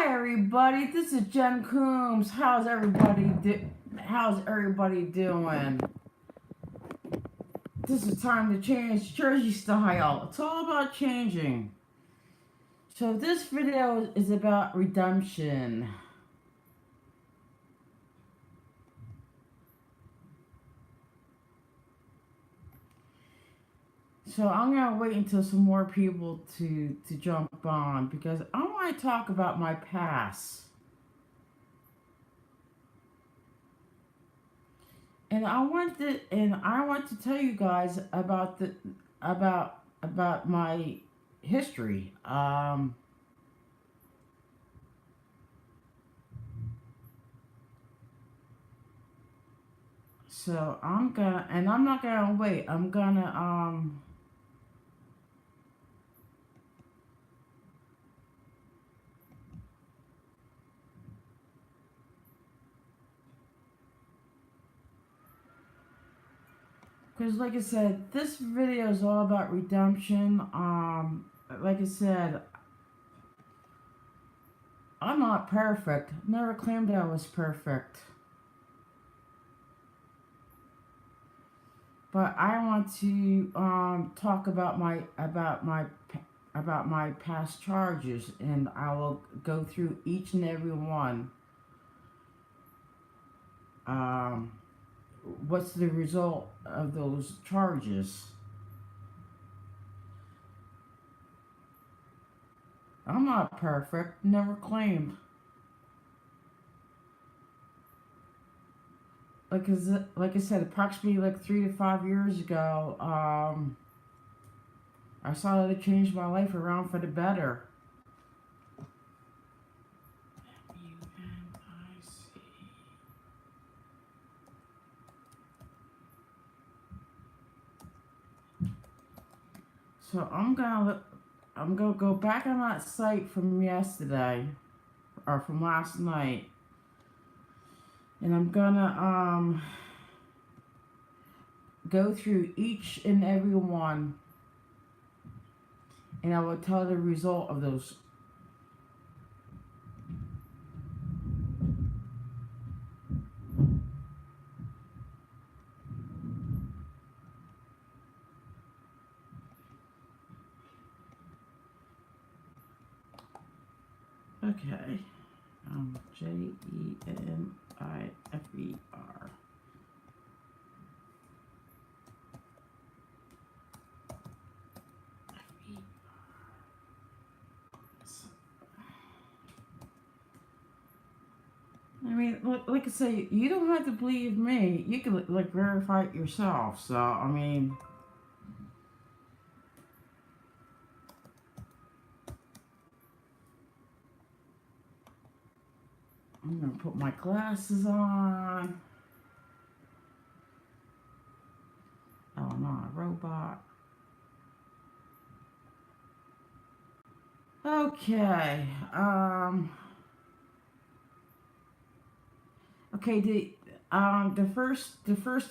Hi everybody, this is Jen Coombs. How's everybody doing? This is time to change Jersey style. It's all about changing. So this video is about redemption. So I'm gonna wait until some more people to jump on because I want to talk about my past. And I want to tell you guys about my history. So I'm not gonna wait. I'm gonna because like I said, this video is all about redemption. Like I said, I'm not perfect. Never claimed I was perfect. But I want to talk about my past charges, and I will go through each and every one. Um, what's the result of those charges? I'm not perfect. Never claimed. Like I said, approximately like 3 to 5 years ago, I saw that it changed my life around for the better. So I'm gonna go back on that site from yesterday or from last night, and I'm gonna go through each and every one, and I will tell the result of those. Okay. Jenifer. I mean, like I say, you don't have to believe me. You can like verify it yourself. So I mean, I'm gonna put my glasses on. Oh, I'm not a robot. Okay. Okay. The first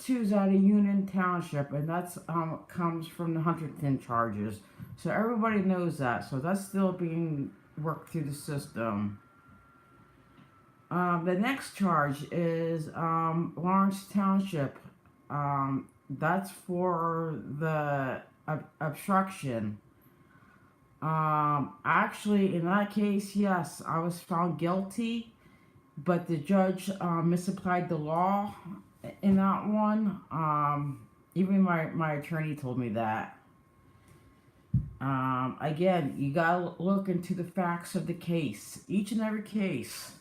two is out of Union Township, and that's comes from the Huntington charges. So everybody knows that. So that's still being worked through the system. The next charge is Lawrence Township. That's for the obstruction. Actually, in that case, yes, I was found guilty, but the judge misapplied the law in that one. Even my attorney told me that. Again, you gotta look into the facts of the case, each and every case.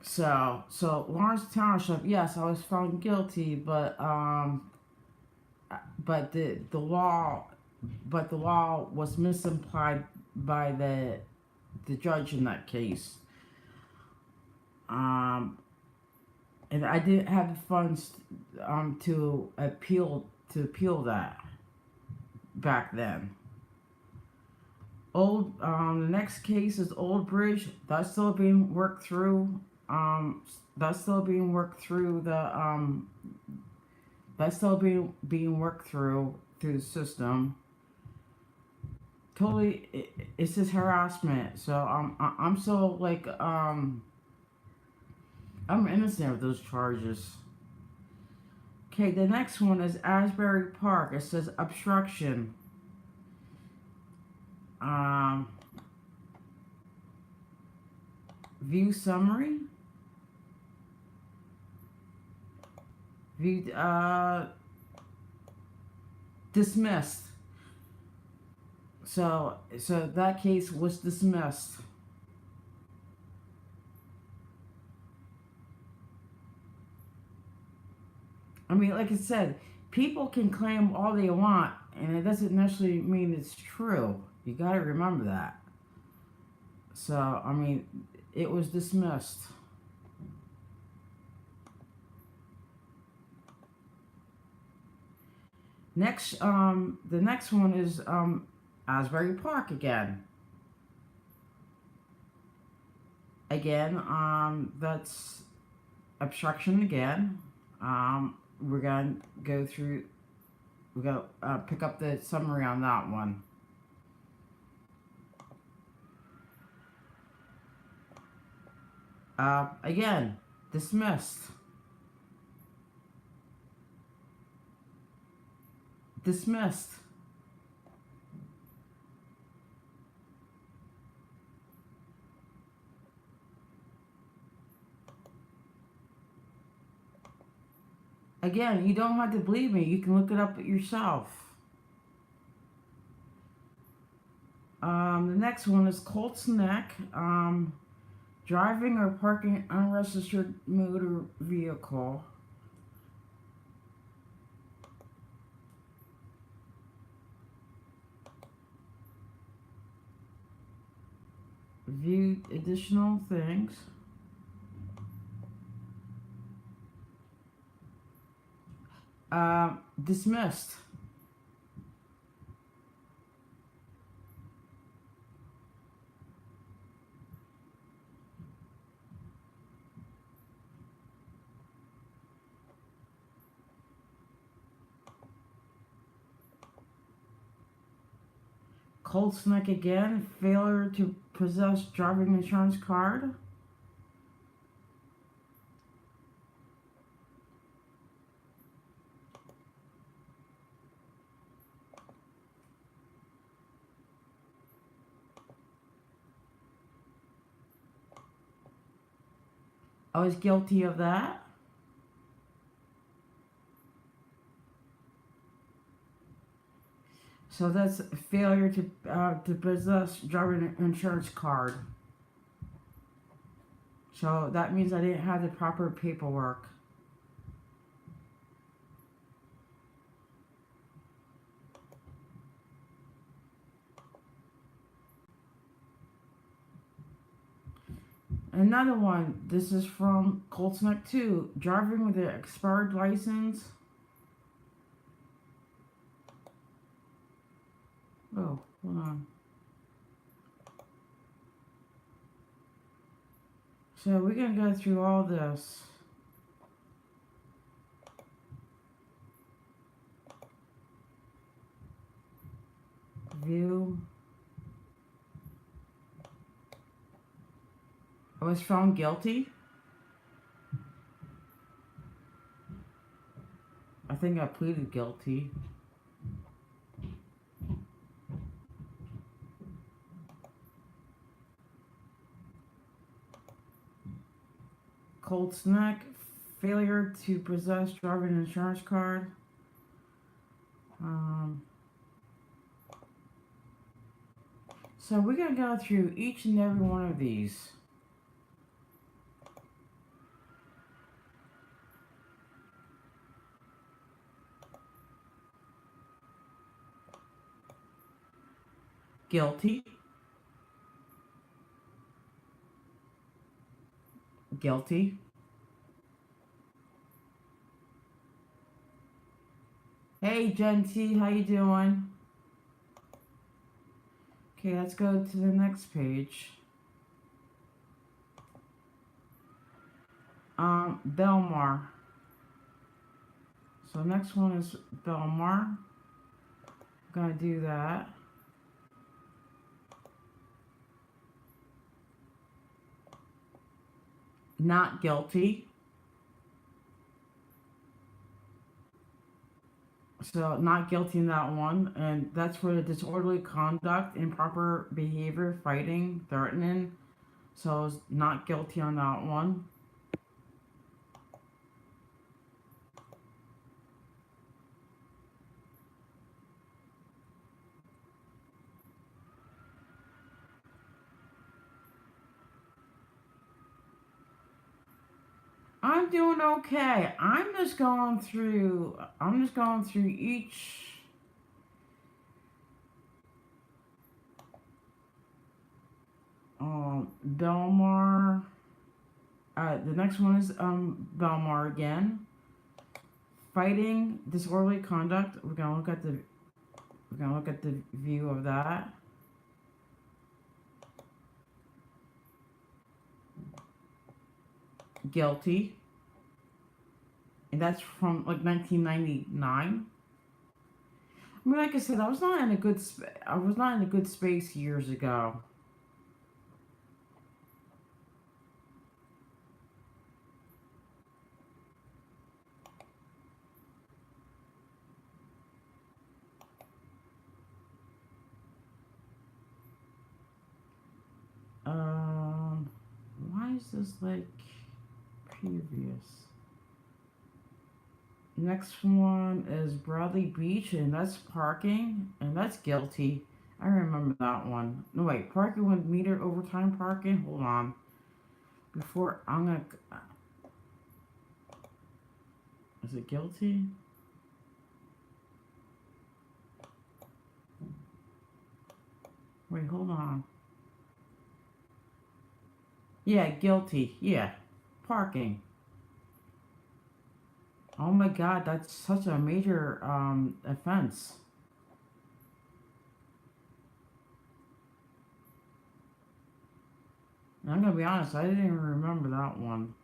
So Lawrence Township, yes, I was found guilty, but the law, but the law was misapplied by the judge in that case. And I didn't have the funds to appeal that back then. The next case is Old Bridge. That's still being worked through. That's still being worked through the system. totally, it's just harassment. So I'm so like I'm innocent of those charges. Okay, the next one is Asbury Park. It says obstruction. Um, view summary. View dismissed. So that case was dismissed. I mean, like I said, people can claim all they want, and it doesn't necessarily mean it's true. You got to remember that. So, I mean, it was dismissed. Next, the next one is Asbury Park again. Again, that's obstruction again. We're gonna go through. We're gonna pick up the summary on that one. Again, dismissed. Dismissed. Again, you don't have to believe me. You can look it up yourself. The next one is Colts Neck. Driving or parking unregistered motor vehicle. View additional things. Dismissed. Colts Neck again. Failure to possess driving insurance card. I was guilty of that. So that's failure to possess driving insurance card. So that means I didn't have the proper paperwork. Another one. This is from Colts Neck 2. Driving with an expired license. Oh, hold on. So we're going to go through all this. View. I was found guilty. I think I pleaded guilty. Colts Neck, failure to possess driving insurance card. So we're going to go through each and every one of these. Guilty. Guilty. Hey, Genty, how you doing? Okay, let's go to the next page. Belmar. So next one is Belmar. I'm gonna do that. not guilty. So not guilty in that one, and that's for the disorderly conduct, improper behavior, fighting, threatening. So it's not guilty on that one. I'm doing okay. I'm just going through each. Belmar. The next one is Belmar again. Fighting disorderly conduct. We're gonna look at the view of that. Guilty. And that's from like 1999. I mean, like I said, I was not in a good space years ago. Why is this like previous? Next one is Bradley Beach, and that's parking, and that's guilty. I remember that one. No, wait, parking 1 meter overtime parking. Hold on. Before I'm gonna. Is it guilty? Wait, hold on. Yeah, guilty. Yeah, parking. Oh my God, that's such a major offense. And I'm gonna be honest, I didn't even remember that one.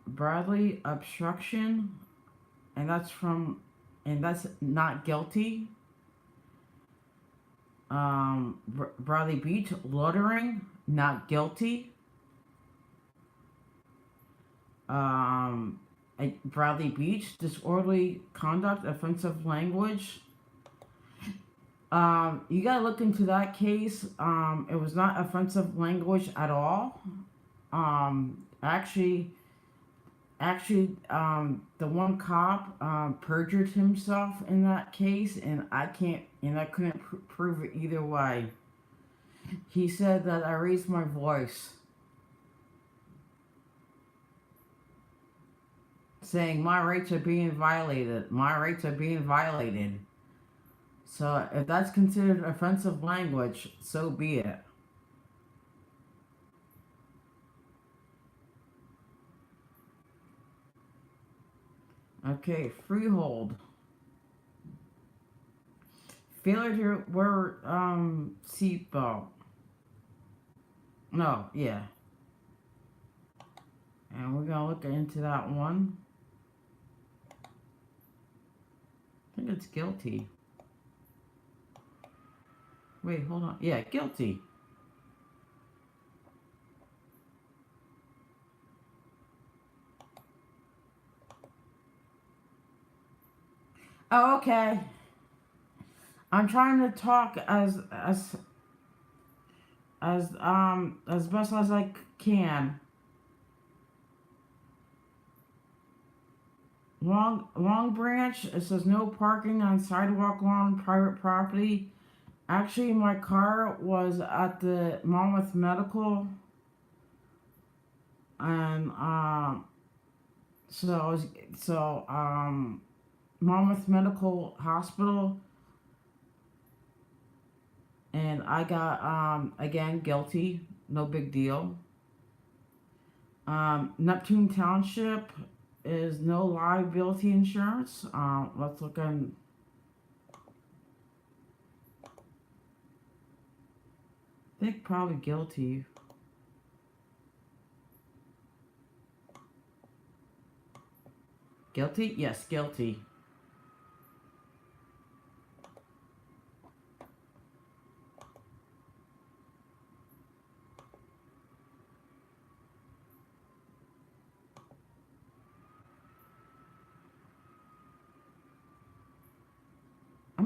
Bradley obstruction, and that's not guilty. Bradley Beach loitering, not guilty. Bradley Beach disorderly conduct, offensive language. You gotta look into that case. It was not offensive language at all. Actually, the one cop perjured himself in that case, and I couldn't prove it either way. He said that I raised my voice, saying my rights are being violated. My rights are being violated. So if that's considered offensive language, so be it. Okay, freehold. Failure to wear seatbelt. No, yeah. And we're gonna look into that one. I think it's guilty. Wait, hold on. Yeah, guilty. Oh, okay. I'm trying to talk as best as I can. Long Branch. It says no parking on sidewalk along private property. Actually, my car was at the Monmouth Medical, and Monmouth Medical Hospital, and I got again guilty. No big deal. Neptune Township is no liability insurance. Let's look on. I think probably guilty. Guilty? Yes, guilty.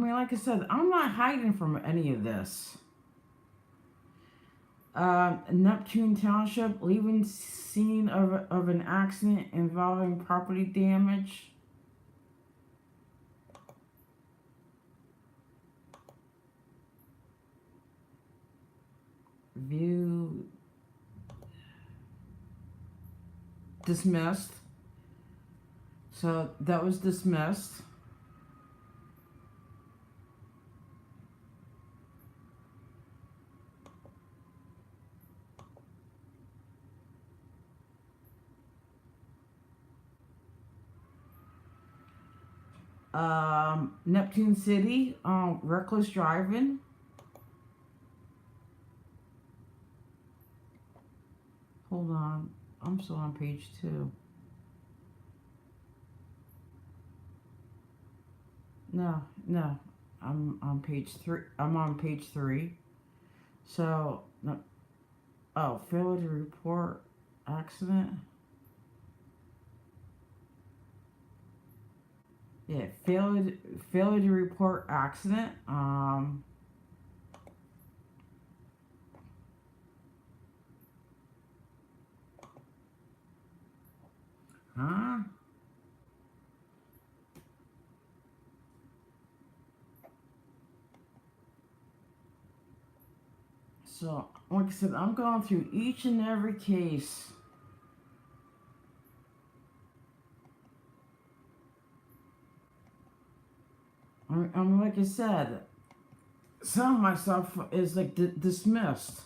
mean, like I said, I'm not hiding from any of this. Neptune Township, leaving scene of an accident involving property damage. View dismissed. So that was dismissed. Neptune City, reckless driving. Hold on, I'm still on page 2. No, I'm on page 3. I'm on page 3. So, no, oh, failure to report accident. Yeah, failure to report accident. Huh? So, like I said, I'm going through each and every case. Like I said, some of my stuff is like dismissed.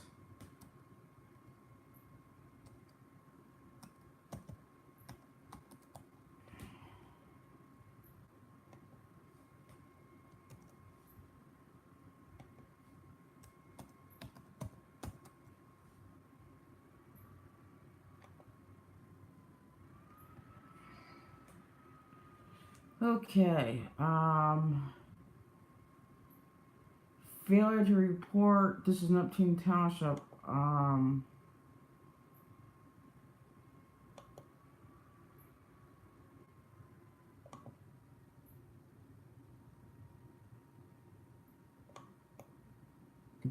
Okay, failure to report, this is Neptune Township,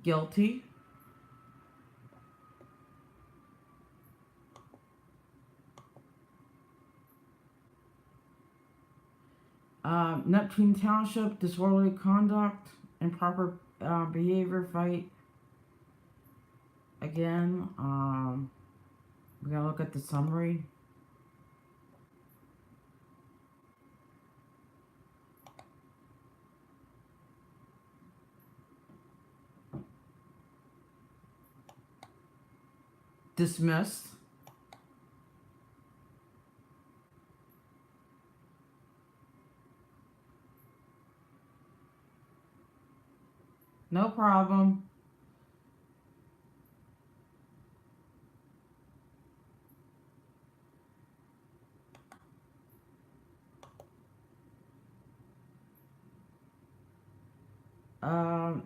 guilty. Neptune Township, disorderly conduct, improper behavior, fight. Again, we're gonna look at the summary. Dismissed. No problem.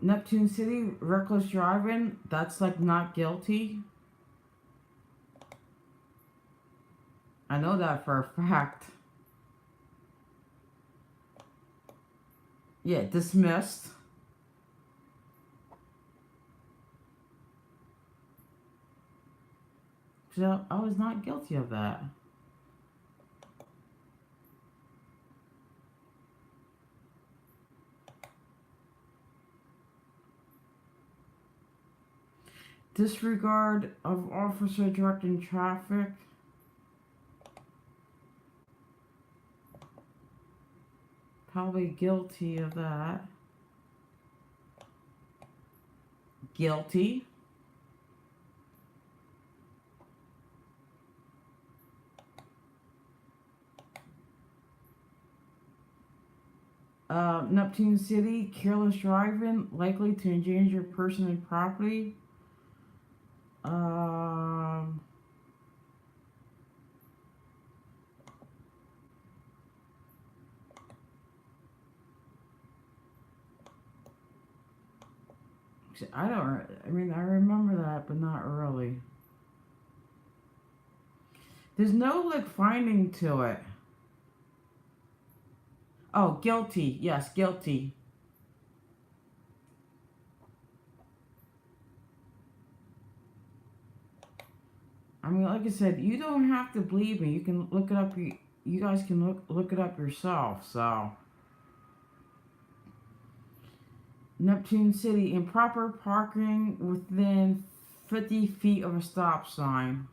Neptune City, reckless driving, that's like not guilty. I know that for a fact. Yeah, dismissed. So I was not guilty of that. Disregard of officer directing traffic. Probably guilty of that. Guilty. Neptune City, careless driving, likely to endanger person and property. I mean, I remember that, but not really. There's no, like, finding to it. Oh, guilty. Yes, guilty. I mean, like I said, you don't have to believe me. You can look it up. You guys can look it up yourself. So, Neptune City, improper parking within 50 feet of a stop sign.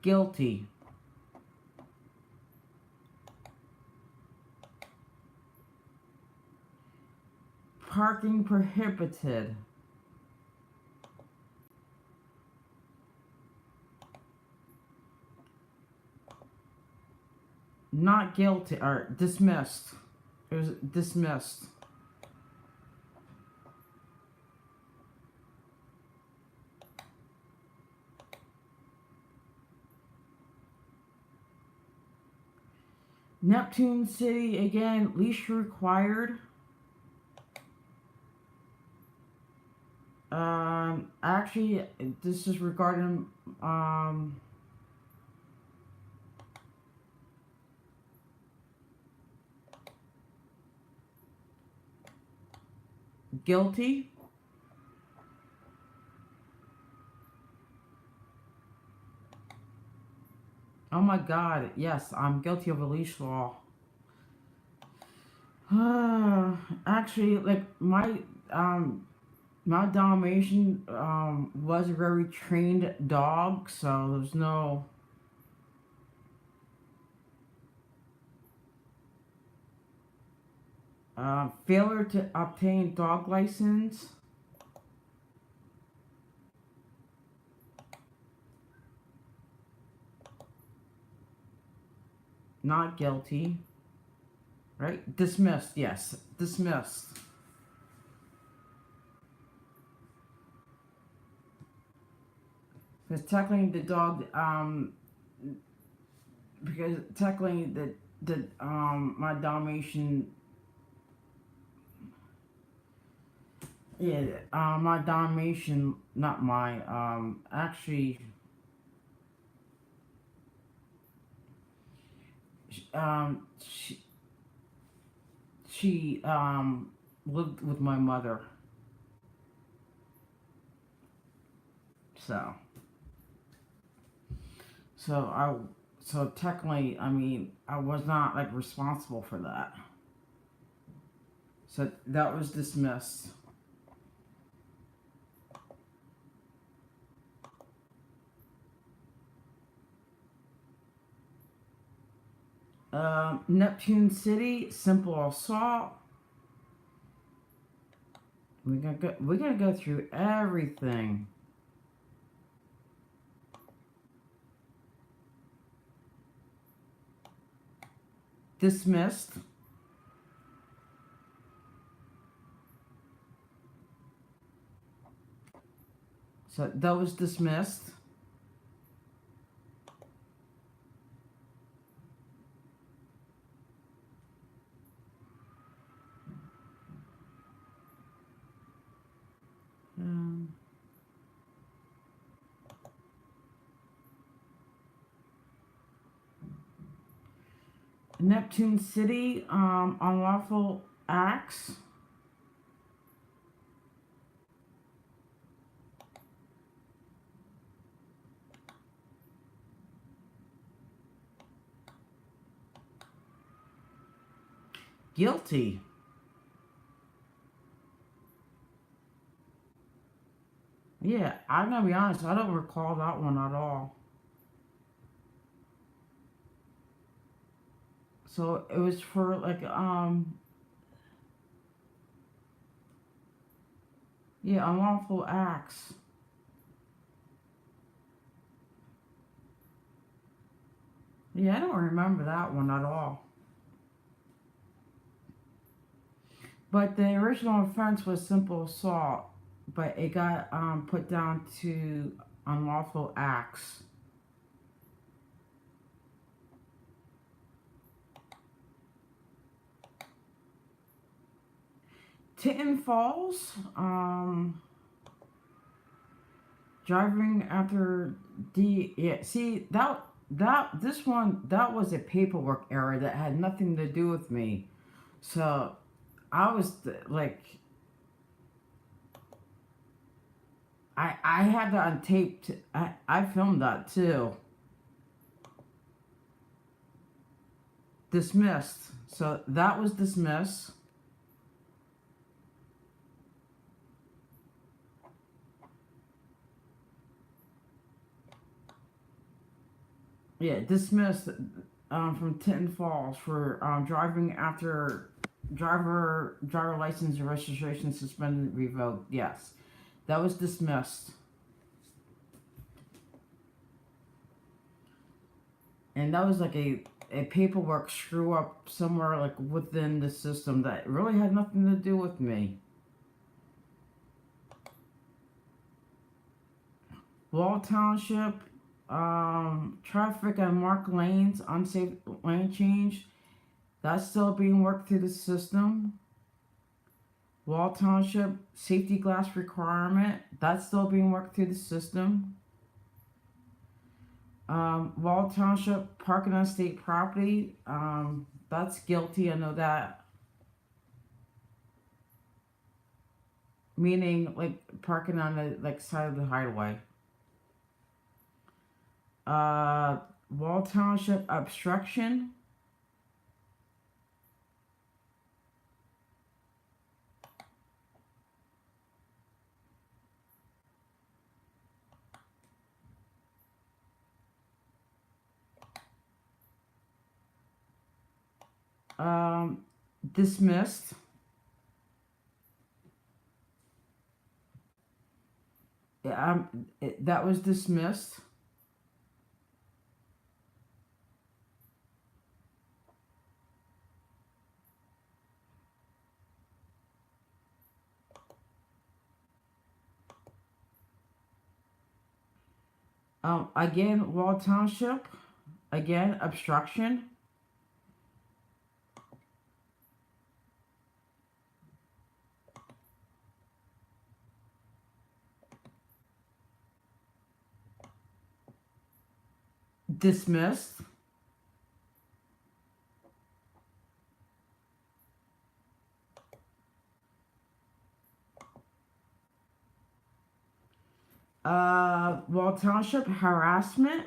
Guilty. Parking prohibited. Not guilty, or dismissed. It was dismissed. Neptune City, again, leash required. Actually, this is regarding, guilty. Oh my God, yes, I'm guilty of a leash law. Actually, like my Dalmatian was a very trained dog, so there's no failure to obtain dog license. Not guilty. Right? Dismissed, yes. Dismissed. Because technically the dog, because technically my Dalmatian, yeah, my Dalmatian, not my, actually, she lived with my mother. So technically, I mean, I was not like responsible for that. So that was dismissed. Neptune City, simple assault. We're gonna go through everything. Dismissed. So that was dismissed. Neptune City, unlawful acts. Guilty. Yeah, I'm gonna be honest, I don't recall that one at all. So it was for like yeah, unlawful acts. Yeah, I don't remember that one at all. But the original offense was simple assault, but it got put down to unlawful acts. Tinton Falls, driving after yeah, see this one that was a paperwork error that had nothing to do with me. So I was like, I had that on tape. I filmed that too. Dismissed. So that was dismissed. Yeah, dismissed from Tinton Falls for driving after driver license and registration suspended revoked. Yes, that was dismissed, and that was like a paperwork screw up somewhere like within the system that really had nothing to do with me. Wall Township, traffic on marked lanes, unsafe lane change. That's still being worked through the system. Wall Township, safety glass requirement. That's still being worked through the system. Wall Township, parking on state property. That's guilty. I know that. Meaning like parking on the like side of the highway. Wall Township obstruction. Dismissed. Yeah, that was dismissed. Again, Wall Township. Again, obstruction. Dismissed. Wall Township harassment.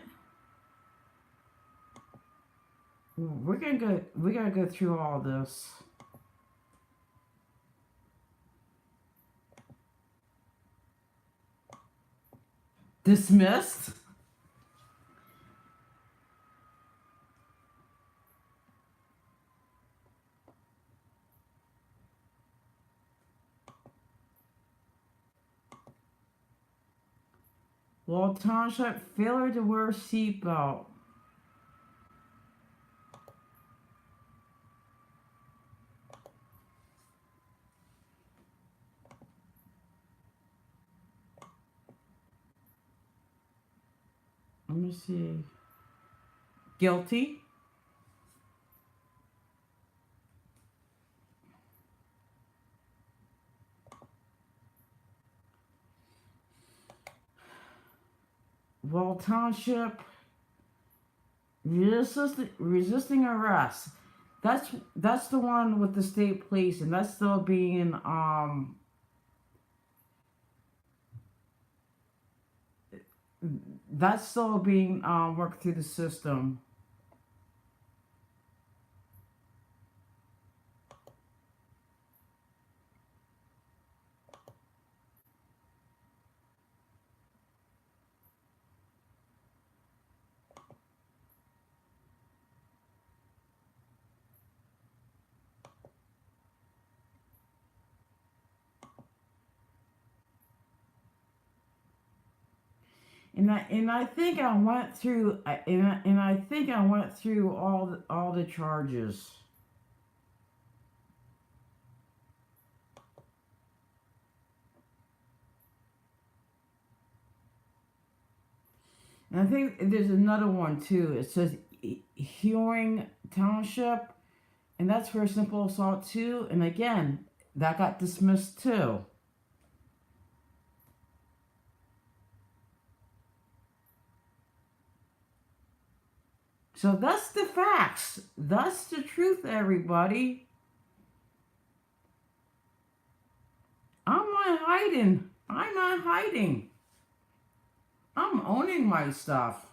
We're gonna go. We gotta go through all this. Dismissed. Wall Township failure to wear seatbelt. Let me see. Guilty. Wall Township resisting arrest. That's the one with the state police, and that's still being worked through the system. And I think I went through and I think I went through all the charges. And I think there's another one too. It says Hewing Township, and that's for simple assault too. And again, that got dismissed too. So that's the facts. That's the truth, everybody. not hiding. I'm not hiding. I'm owning my stuff.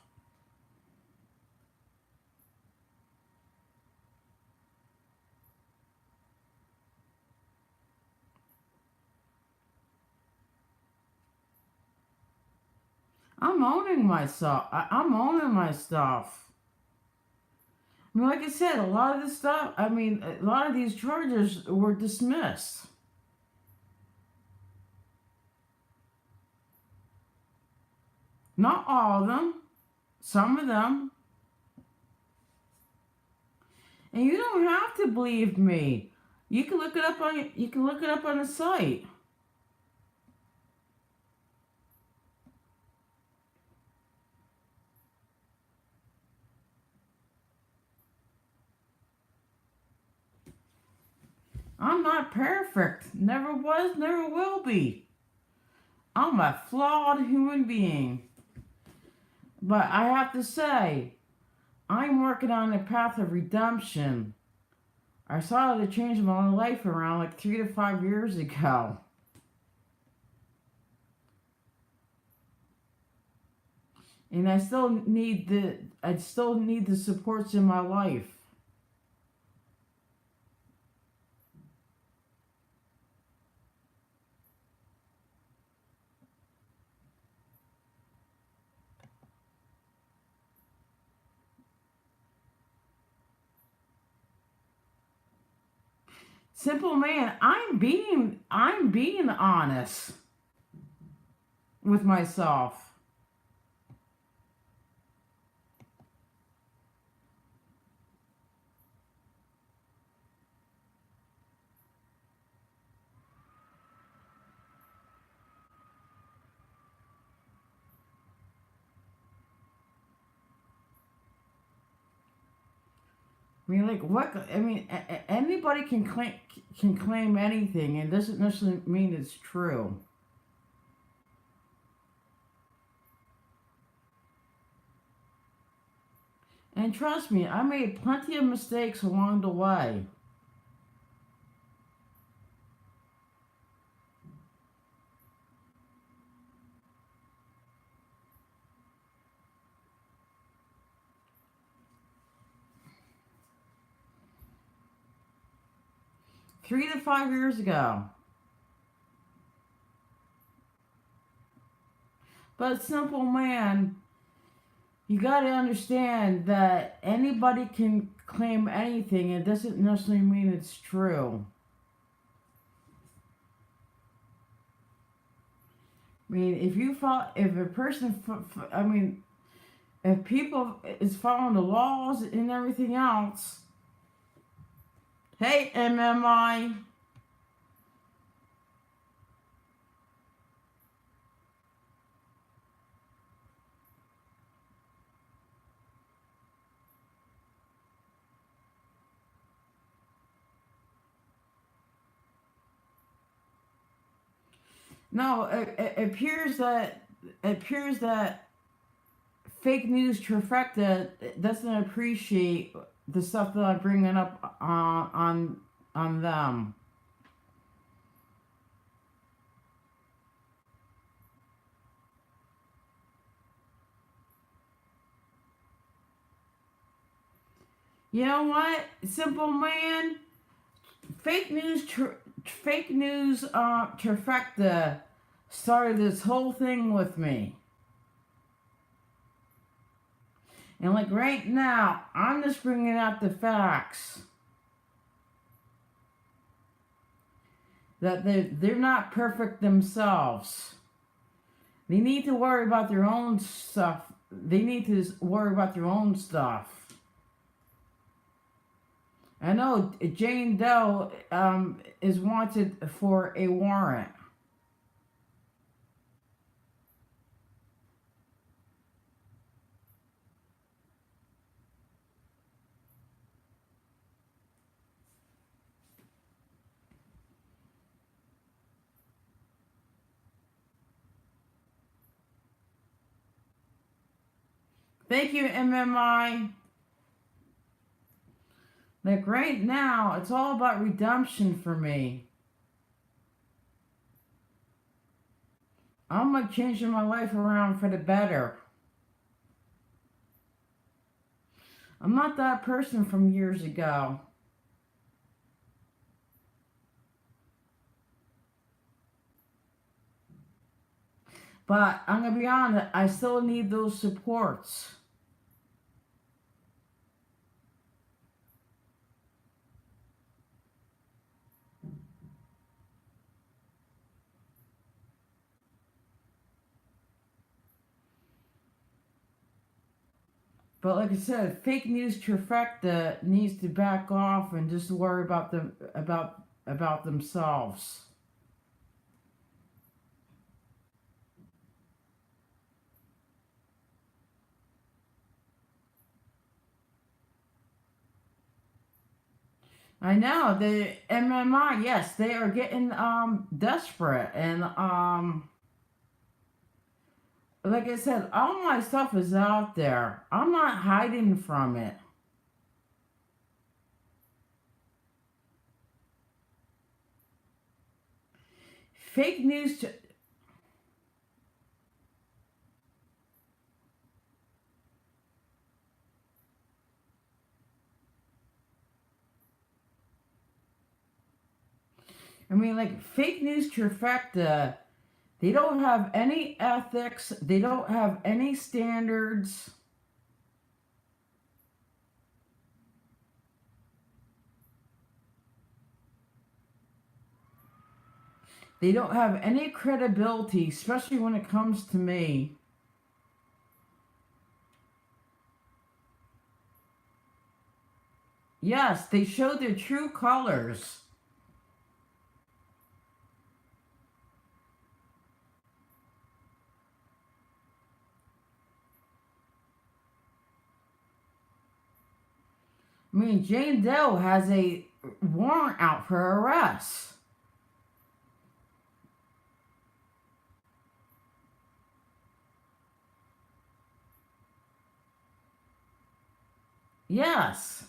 I'm owning myself. I'm owning my stuff. I mean, like I said, a lot of this stuff, I mean, a lot of these charges were dismissed. Not all of them, some of them. And you don't have to believe me. You can look it up on the site. I'm not perfect. Never was, never will be. I'm a flawed human being. But I have to say, I'm working on the path of redemption. I started to change my life around like 3 to 5 years ago. And I still need the supports in my life. Simple man, I'm being honest with myself. I mean, like what? I mean, anybody can claim anything, and doesn't necessarily mean it's true. And trust me, I made plenty of mistakes along the way. 3 to 5 years ago. But simple man, you got to understand that anybody can claim anything. It doesn't necessarily mean it's true. I mean, if a person, I mean, if people is following the laws and everything else, hey, MMI. No, it appears that fake news trifecta doesn't appreciate the stuff that I'm bringing up on them. You know what, simple man? Fake news, fake news, trifecta started this whole thing with me. And like right now, I'm just bringing out the facts that they're not perfect themselves. They need to worry about their own stuff. They need to worry about their own stuff. I know Jane Doe is wanted for a warrant. Thank you, MMI. Like right now, it's all about redemption for me. I'm like changing my life around for the better. I'm not that person from years ago. But I'm gonna be honest, I still need those supports. But like I said, fake news trifecta needs to back off and just worry about them about themselves. I know the MMI. Yes, they are getting desperate, and like I said, all my stuff is out there. I'm not hiding from it. Fake news. I mean, like fake news trifecta. They don't have any ethics. They don't have any standards. They don't have any credibility, especially when it comes to me. Yes, they show their true colors. I mean, Jane Doe has a warrant out for arrest. Yes.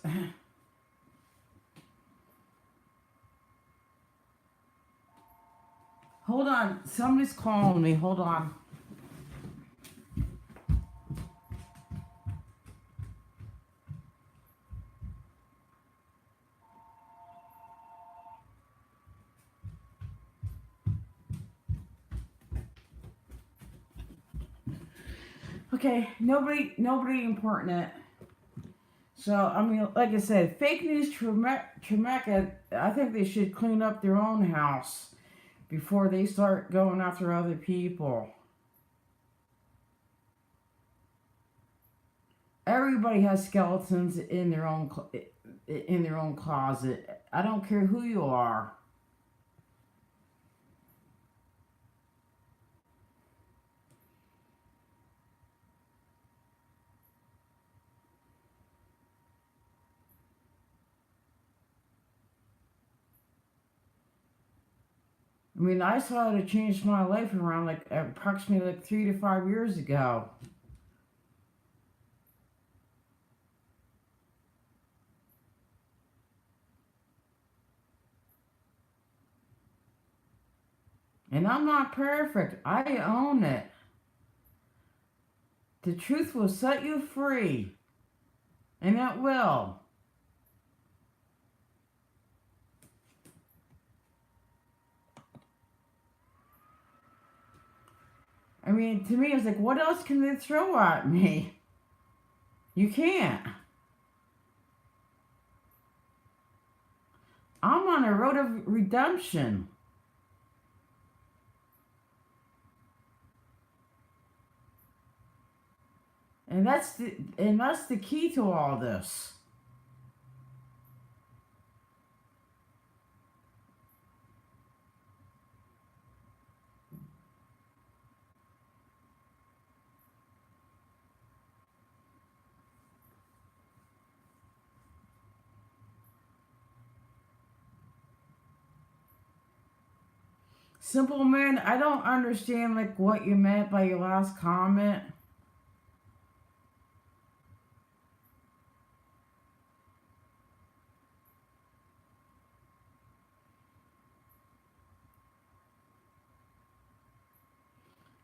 Hold on. Somebody's calling me. Hold on. Okay, nobody important. So, I mean, like I said, fake news Tremecca, I think they should clean up their own house before they start going after other people. Everybody has skeletons in their own closet. I don't care who you are. I mean, I saw it change my life around like approximately like 3 to 5 years ago. And I'm not perfect. I own it. The truth will set you free. And it will. I mean, to me, it's like, what else can they throw at me? You can't. I'm on a road of redemption. And that's the key to all this. Simple man, I don't understand like what you meant by your last comment.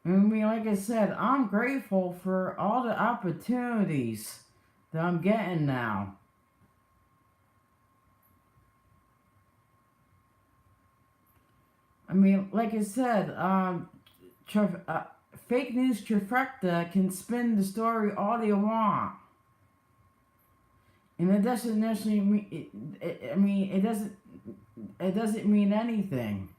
I mean, like I said, I'm grateful for all the opportunities that I'm getting now. I mean, like I said, fake news trifecta can spin the story all they want, and it doesn't necessarily mean. I mean, it doesn't. It doesn't mean anything.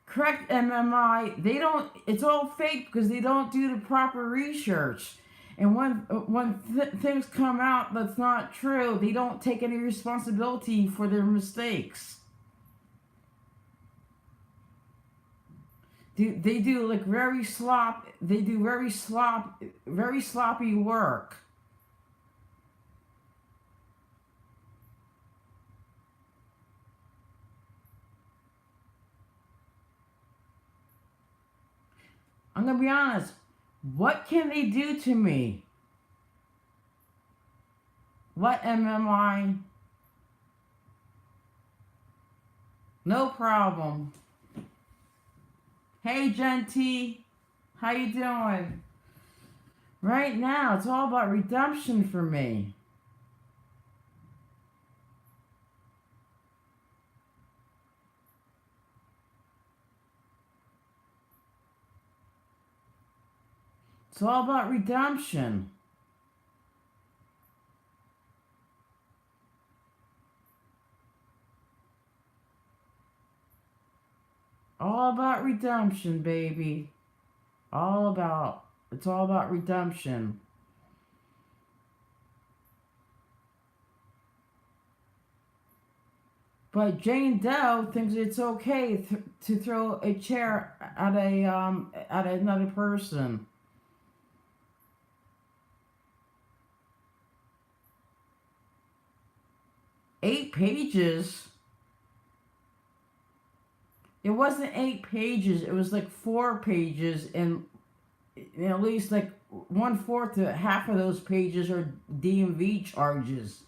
Correct MMI. They don't. It's all fake because they don't do the proper research. And when things come out that's not true, they don't take any responsibility for their mistakes. They do like very slop. They do very sloppy work. I'm gonna be honest. What can they do to me? What MMI? No problem. Hey, Genty, how you doing? Right now, it's all about redemption for me. It's all about redemption. All about redemption, baby. All about. It's all about redemption. But Jane Doe thinks it's okay to throw a chair at another person. 8 pages. It wasn't 8 pages. It was like 4 pages, and at least like 1/4 to half of those pages are DMV charges.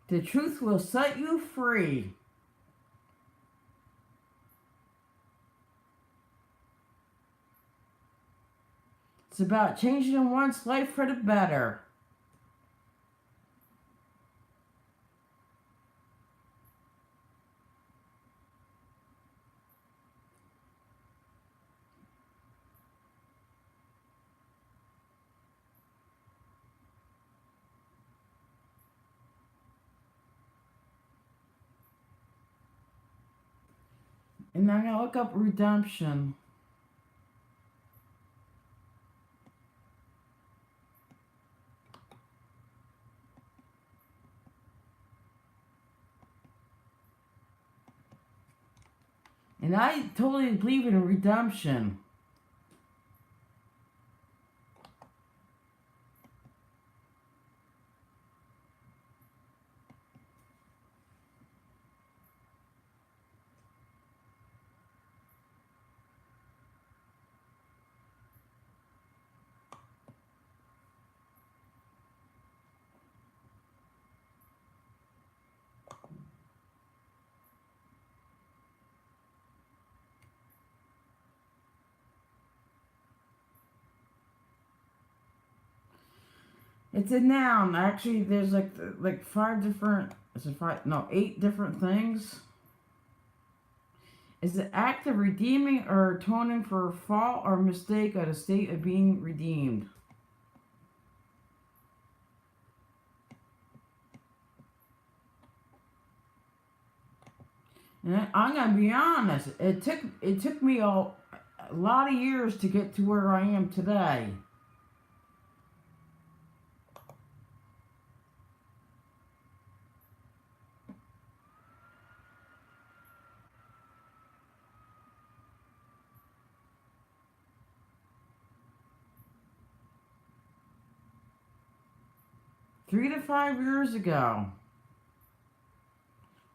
The truth will set you free. It's about changing one's life for the better. And I'm gonna look up redemption. And I totally believe in redemption. It's a noun. Actually, there's like 5 different. Is it five? No, 8 different things. Is the act of redeeming or atoning for a fault or mistake at a state of being redeemed. And I'm gonna be honest. It took me a lot of years to get to where I am today. 3 to 5 years ago.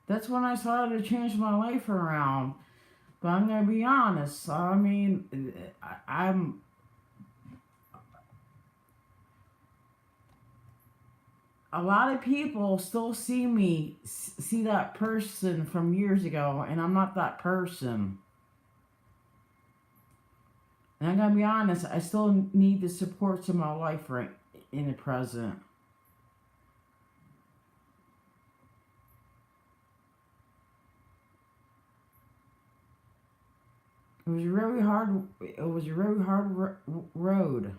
That's when I started to change my life around. But I'm gonna be honest. I mean, I'm. A lot of people still see me, see that person from years ago, and I'm not that person. And I'm gonna be honest. I still need the supports in my life right in the present. It was a really hard. It was a really hard road.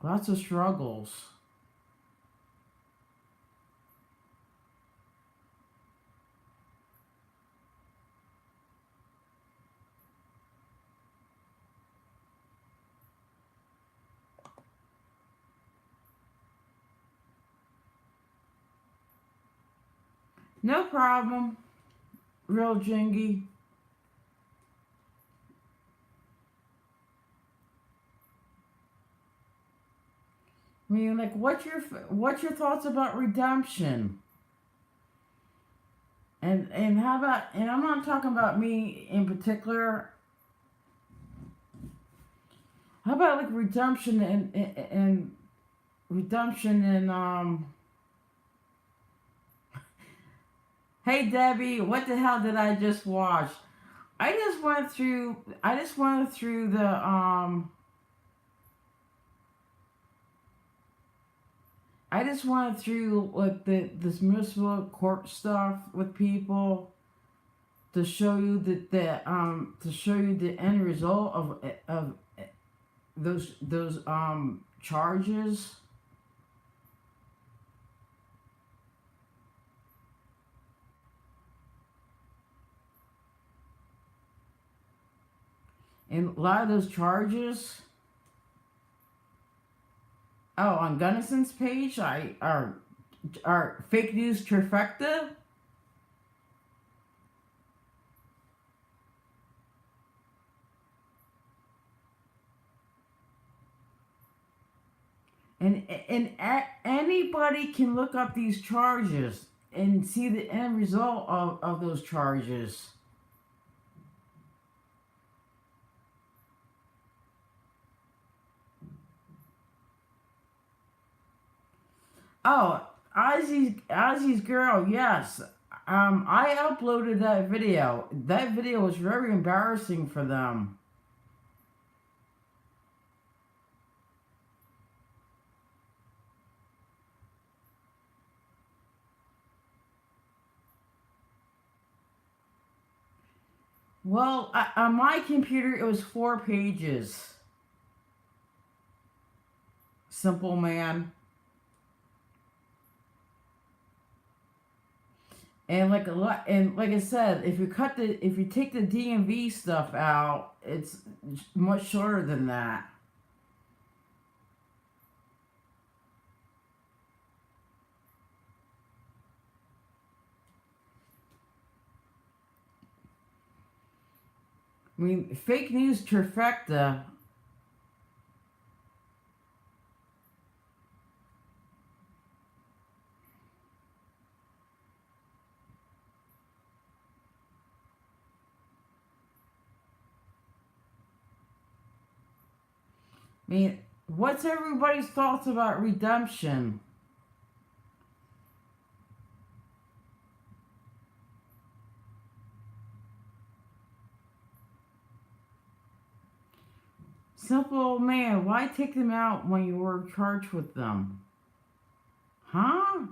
Lots of struggles. No problem, real Jingy. I mean, like, what's your thoughts about redemption? And how about, and I'm not talking about me in particular. How about like redemption and redemption and. Hey Debbie, what the hell did I just watch? I just went through the. I just went through like this municipal court stuff with people to show you the end result of those charges. And a lot of those charges, oh, on Gunnison's page, are fake news trifecta. And anybody can look up these charges and see the end result of those charges. Oh, Ozzy's girl, yes. I uploaded that video. That video was very embarrassing for them. Well, on my computer, it was 4 pages. Simple man. And like a lot, and like I said, if you take the DMV stuff out, it's much shorter than that. I mean, fake news trifecta. I mean, what's everybody's thoughts about redemption? Simple man, why take them out when you were charged with them? Huh?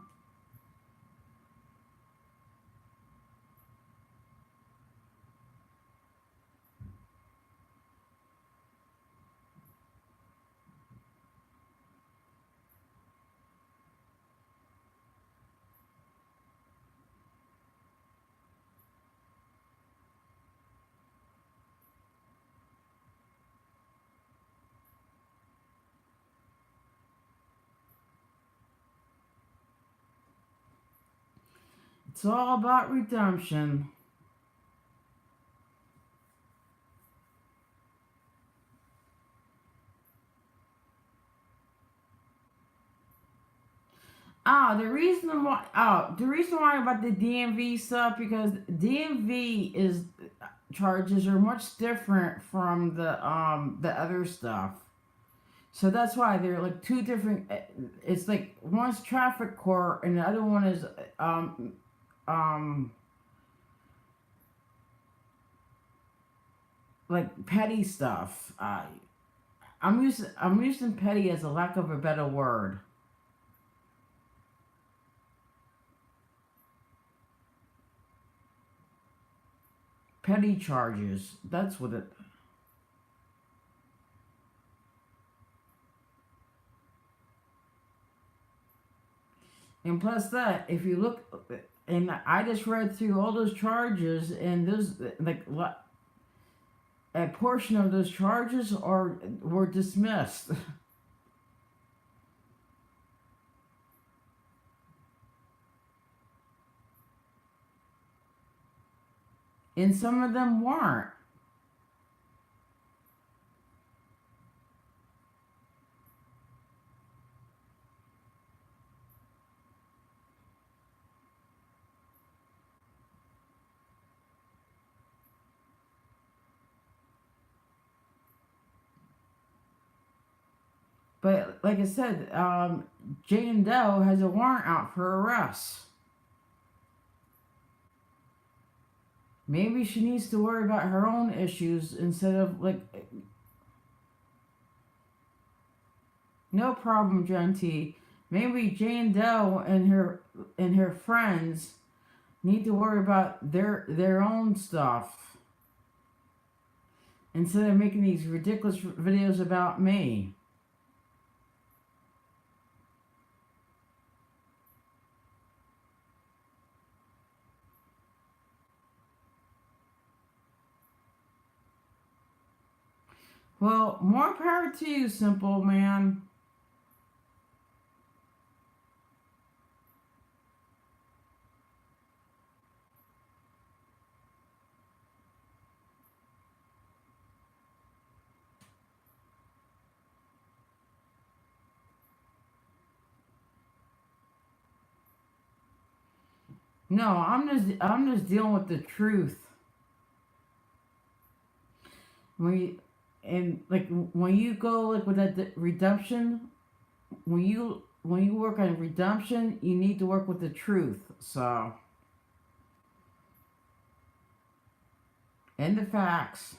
It's all about redemption. The reason why about the DMV stuff, because DMV is charges are much different from the other stuff. So that's why they're like two different. It's like one's traffic court and the other one is um like petty stuff. I'm using petty as a lack of a better word. Petty charges. That's what it. And plus that, if you look, and I just read through all those charges, and there's like a portion of those charges are were dismissed, and some of them weren't. But like I said, Jane Doe has a warrant out for arrest. Maybe she needs to worry about her own issues instead of like, no problem, Genty. Maybe Jane Doe and her friends need to worry about their own stuff instead of making these ridiculous videos about me. Well, more power to you, simple man. No, I'm just dealing with the truth. When you, and like when you go like with that redemption, when you work on redemption, you need to work with the truth. So, and the facts.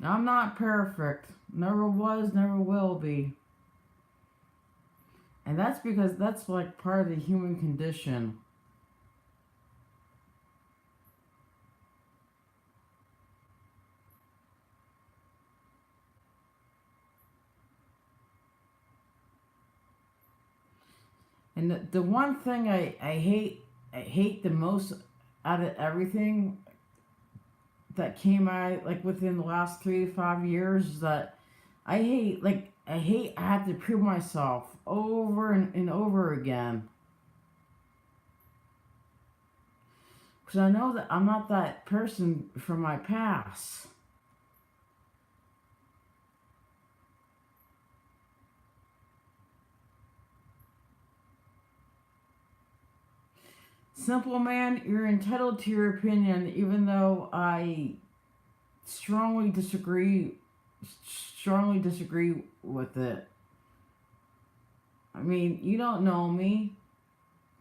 I'm not perfect. Never was, never will be. And that's because that's like part of the human condition. And the one thing I hate the most out of everything that came out like within the last 3 to 5 years is that I hate I have to prove myself over and over again. Because I know that I'm not that person from my past. Simple man, you're entitled to your opinion, even though I strongly disagree strongly disagree with it. I mean, you don't know me.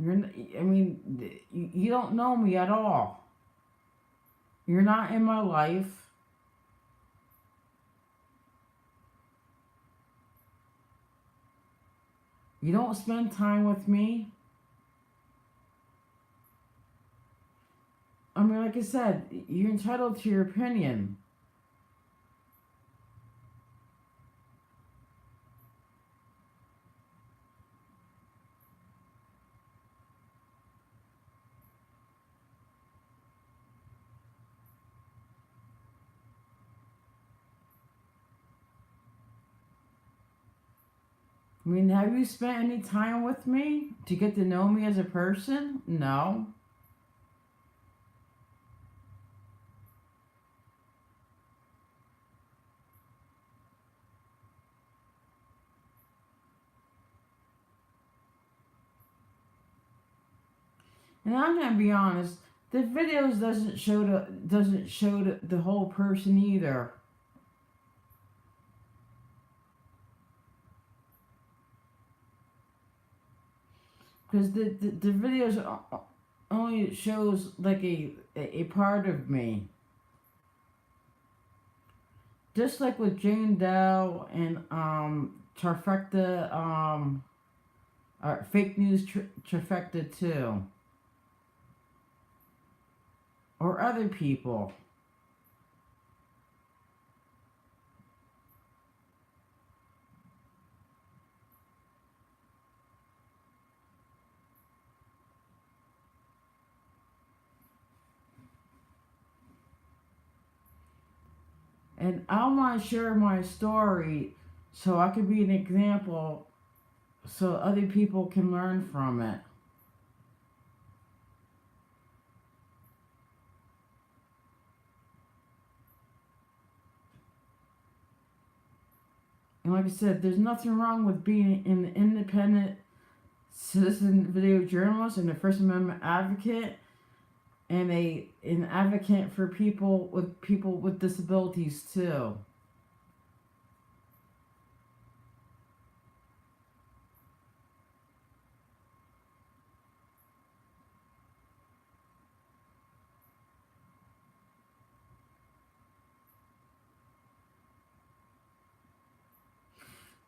I mean, you don't know me at all. You're not in my life. You don't spend time with me. I mean, like I said, you're entitled to your opinion. I mean, have you spent any time with me to get to know me as a person? No. And I'm gonna be honest, the videos doesn't show the whole person either. Because the videos only shows like a part of me. Just like with Jane Doe and Trifecta, fake news Trifecta too, or other people. And I want to share my story so I could be an example so other people can learn from it. And like I said, there's nothing wrong with being an independent citizen video journalist and a First Amendment advocate and an advocate for people with disabilities too.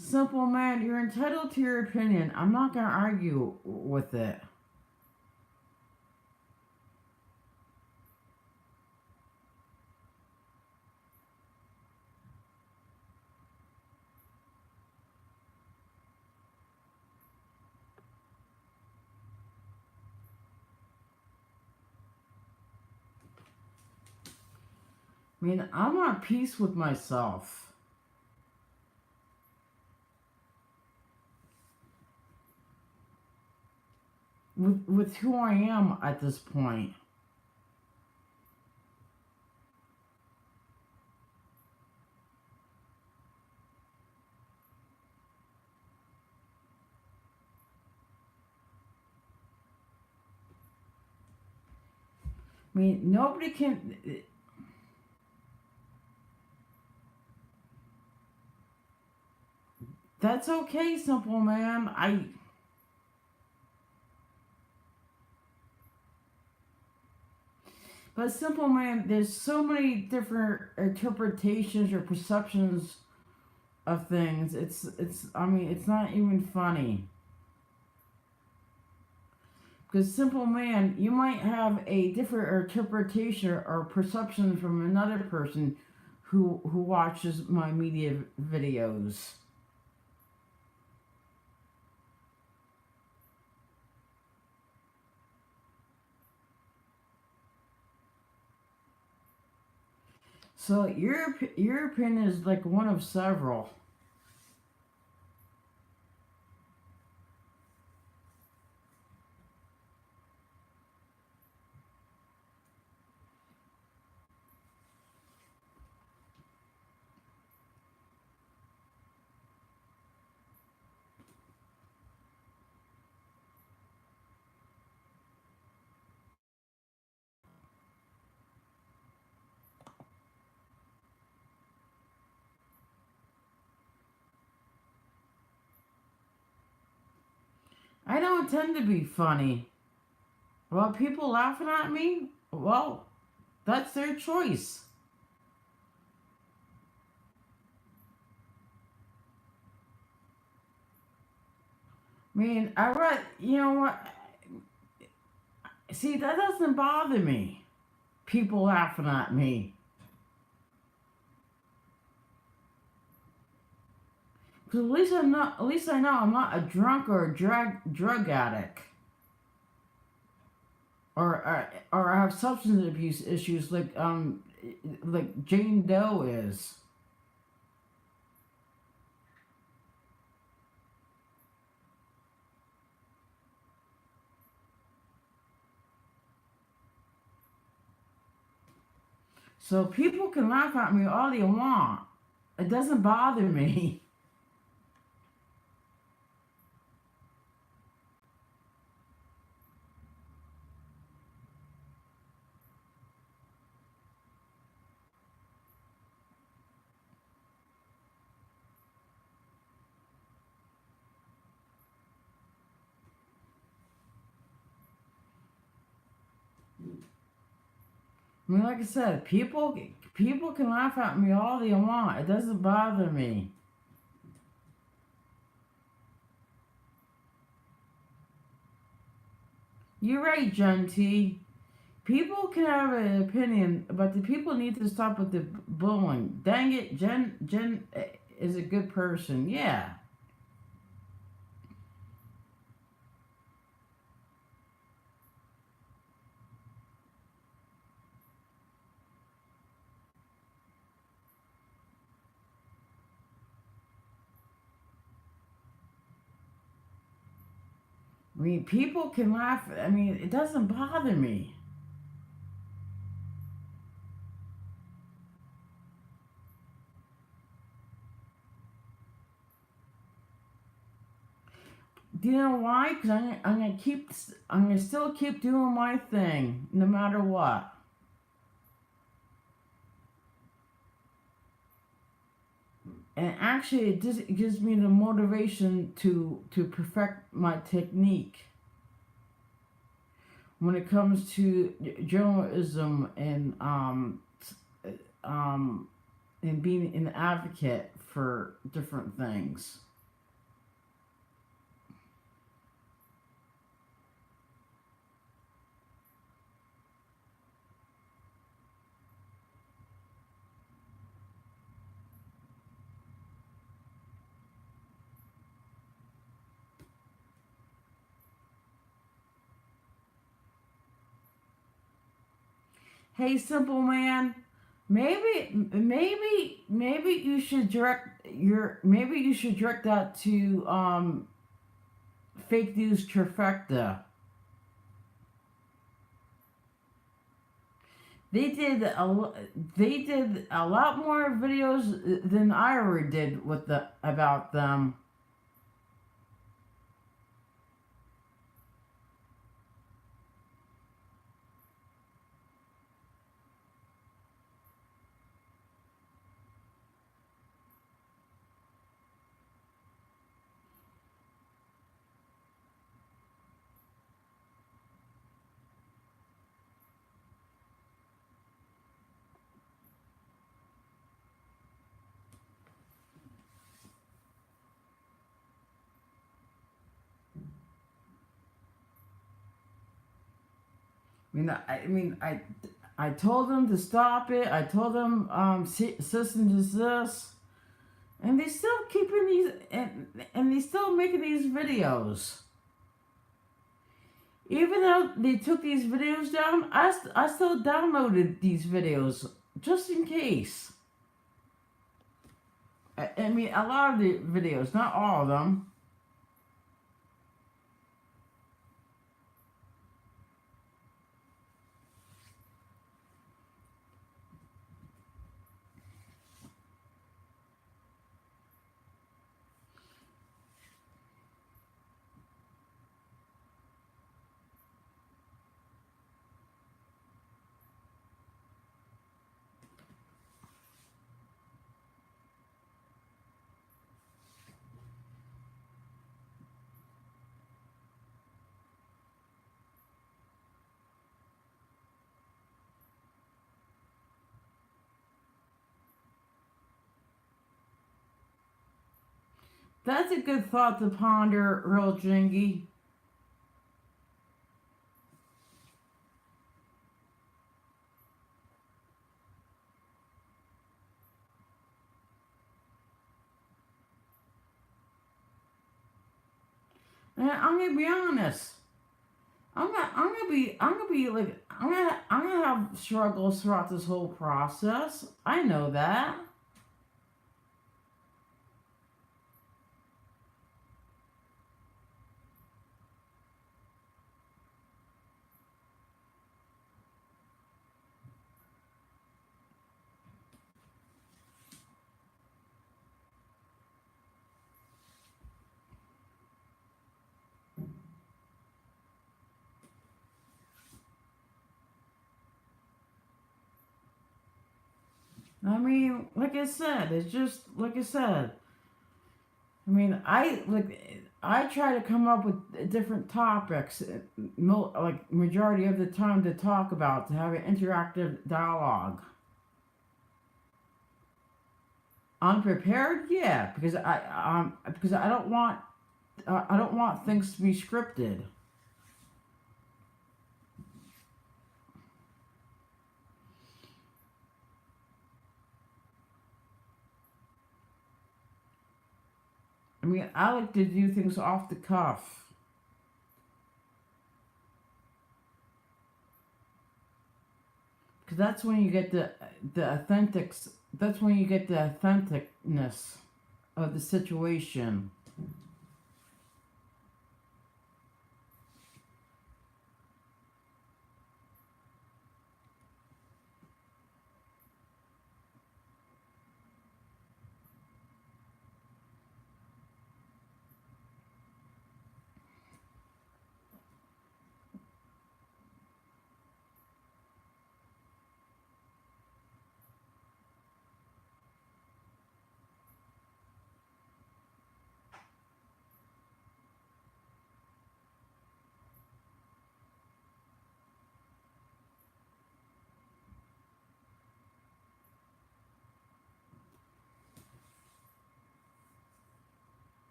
Simple man, you're entitled to your opinion. I'm not gonna argue with it. I mean, I'm at peace with myself. With who I am at this point. I mean, nobody can. That's okay, simple man. But simple man, there's so many different interpretations or perceptions of things. It's. I mean, it's not even funny. Because simple man, you might have a different interpretation or perception from another person who watches my media videos. So your opinion is like one of several. I don't tend to be funny. Well, people laughing at me, well, that's their choice. I mean, I read, you know what? See, that doesn't bother me. People laughing at me. Because at least I know I'm not a drunk or a drug addict. Or I have substance abuse issues like Jane Doe is. So people can laugh at me all they want. It doesn't bother me. I mean, like I said, people can laugh at me all they want. It doesn't bother me. You're right, Gen T. People can have an opinion, but the people need to stop with the bullying. Dang it, Jen is a good person. Yeah. I mean, people can laugh. I mean, it doesn't bother me. Do you know why? Because I'm gonna still keep doing my thing, no matter what. And actually, it gives me the motivation to perfect my technique when it comes to journalism um, and being an advocate for different things. Hey, simple man, maybe you should direct that to fake news trifecta. They did they did a lot more videos than I ever did with the about them. I told them to stop it. I told them cease and desist, and they still keeping these and they still making these videos. Even though they took these videos down, I still downloaded these videos just in case. I mean, a lot of the videos, not all of them. That's a good thought to ponder, real Jingy. And I'm gonna be honest. I'm gonna have struggles throughout this whole process. I know that. I mean, like I said, it's just like I said. I mean, I try to come up with different topics, like majority of the time to talk about, to have an interactive dialogue. Unprepared, yeah, because I don't want things to be scripted. I mean, I like to do things off the cuff. Because that's when you get the authentics. That's when you get the authenticness of the situation.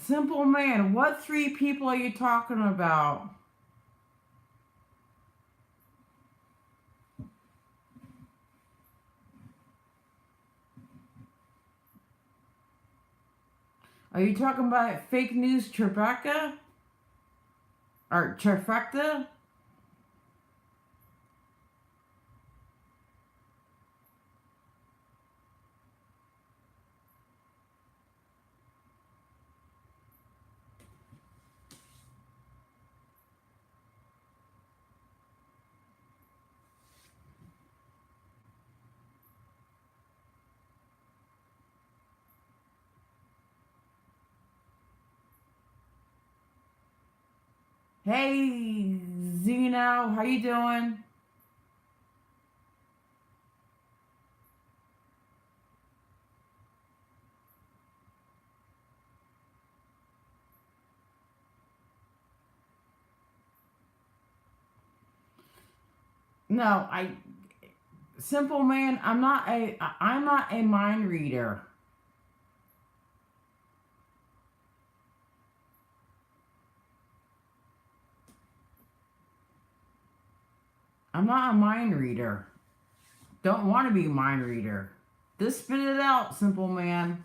Simple man, what three people are you talking about? Are you talking about fake news Tribeca? Or trifecta? Hey, Zeno, how you doing? No, simple man, I'm not a mind reader. I'm not a mind reader. Don't want to be a mind reader. Just spit it out, simple man.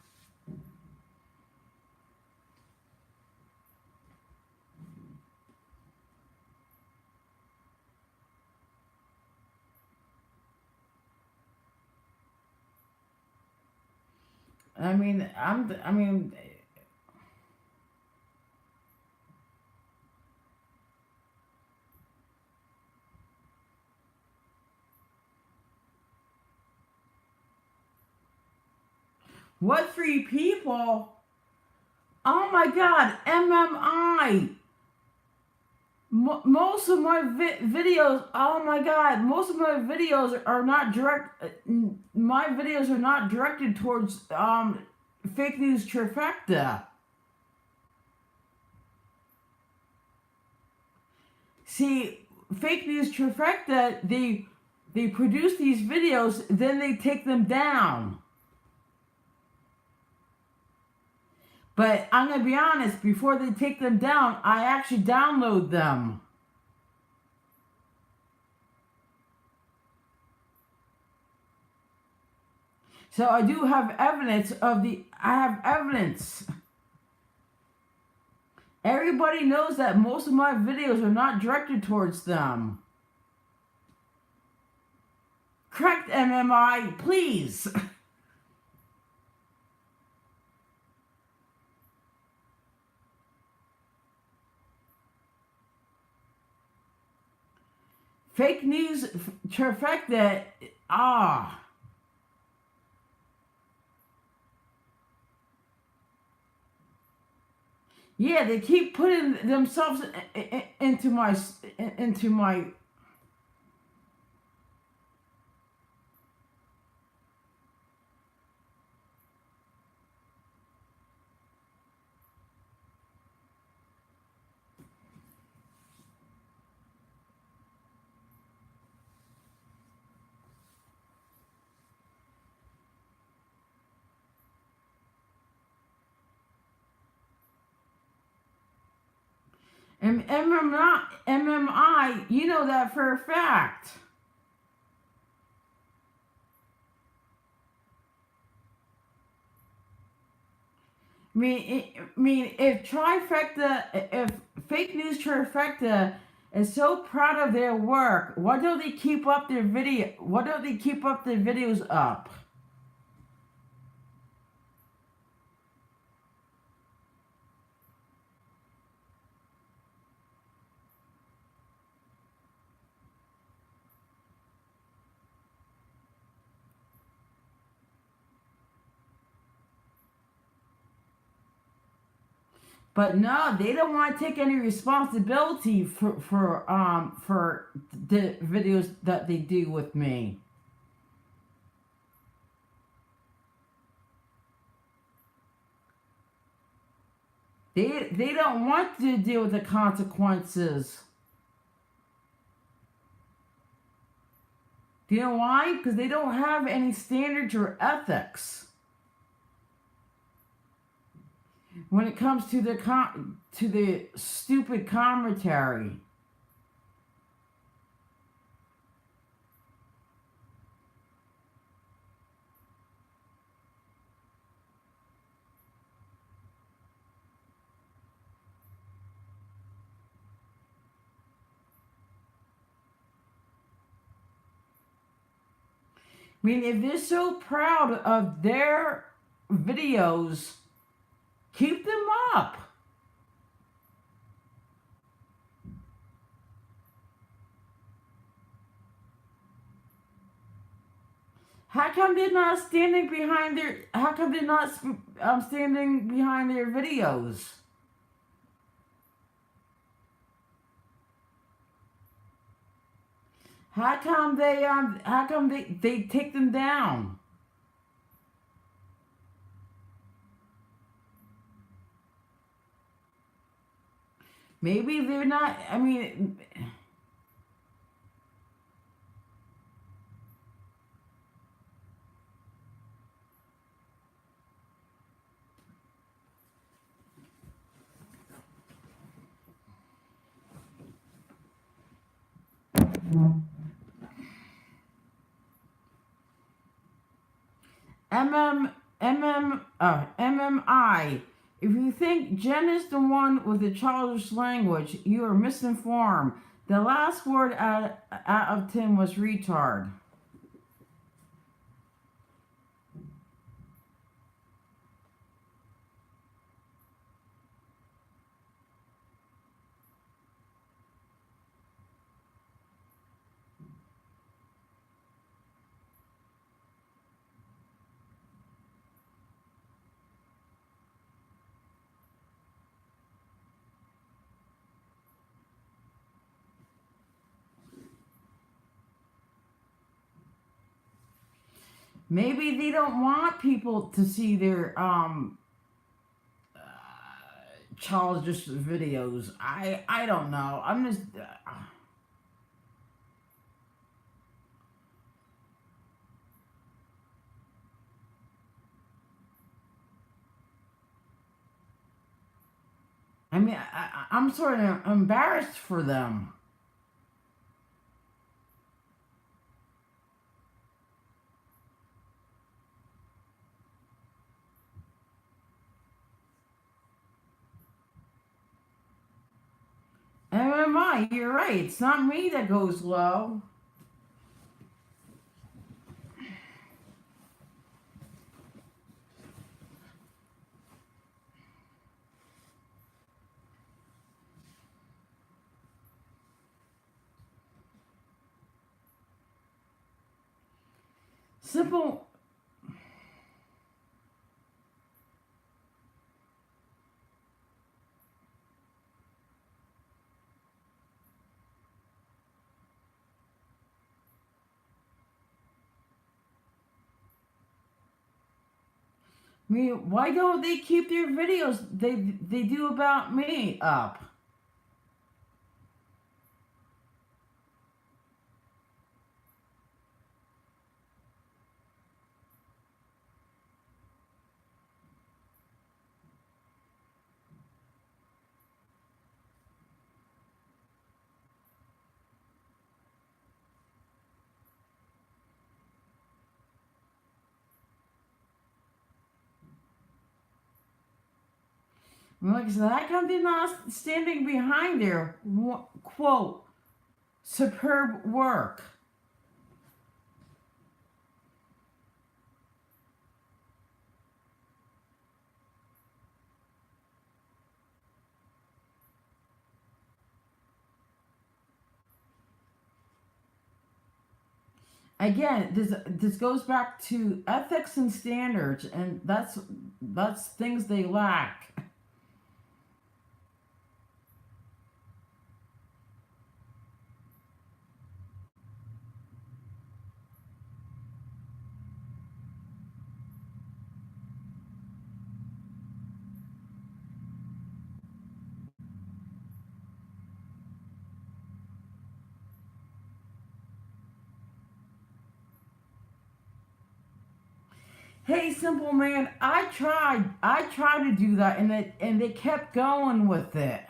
I mean, what three people? Oh my God, MMI. Most of my videos, oh my God, most of my videos are not my videos are not directed towards fake news trifecta. See, fake news trifecta, they produce these videos, then they take them down. But I'm gonna be honest, before they take them down, I actually download them. So I do have evidence I have evidence. Everybody knows that most of my videos are not directed towards them. Correct, MMI, please. Fake news trifecta. Ah. Yeah, they keep putting themselves into my And MMI, you know that for a fact. If fake news trifecta is so proud of their work, why don't they keep up their video? Why don't they keep up their videos up? But no, they don't want to take any responsibility for the videos that they do with me. They don't want to deal with the consequences. Do you know why? Because they don't have any standards or ethics when it comes to the stupid commentary. I mean, if they're so proud of their videos, keep them up. How come they're not standing behind their? How come they're not standing behind their videos? How come they take them down? Maybe they're not. I mean, MMI. If you think Jen is the one with the childish language, you are misinformed. The last word out of Tim was retard. Maybe they don't want people to see their childish videos. I don't know. I'm just. I mean, I'm sort of embarrassed for them. MMI, you're right. It's not me that goes low. Simple. I mean, why don't they keep their videos they do about me up? Like I said, how come they're not standing behind there? Quote, superb work. Again, this goes back to ethics and standards, and that's things they lack. Hey, simple man, I tried to do that, and they kept going with it.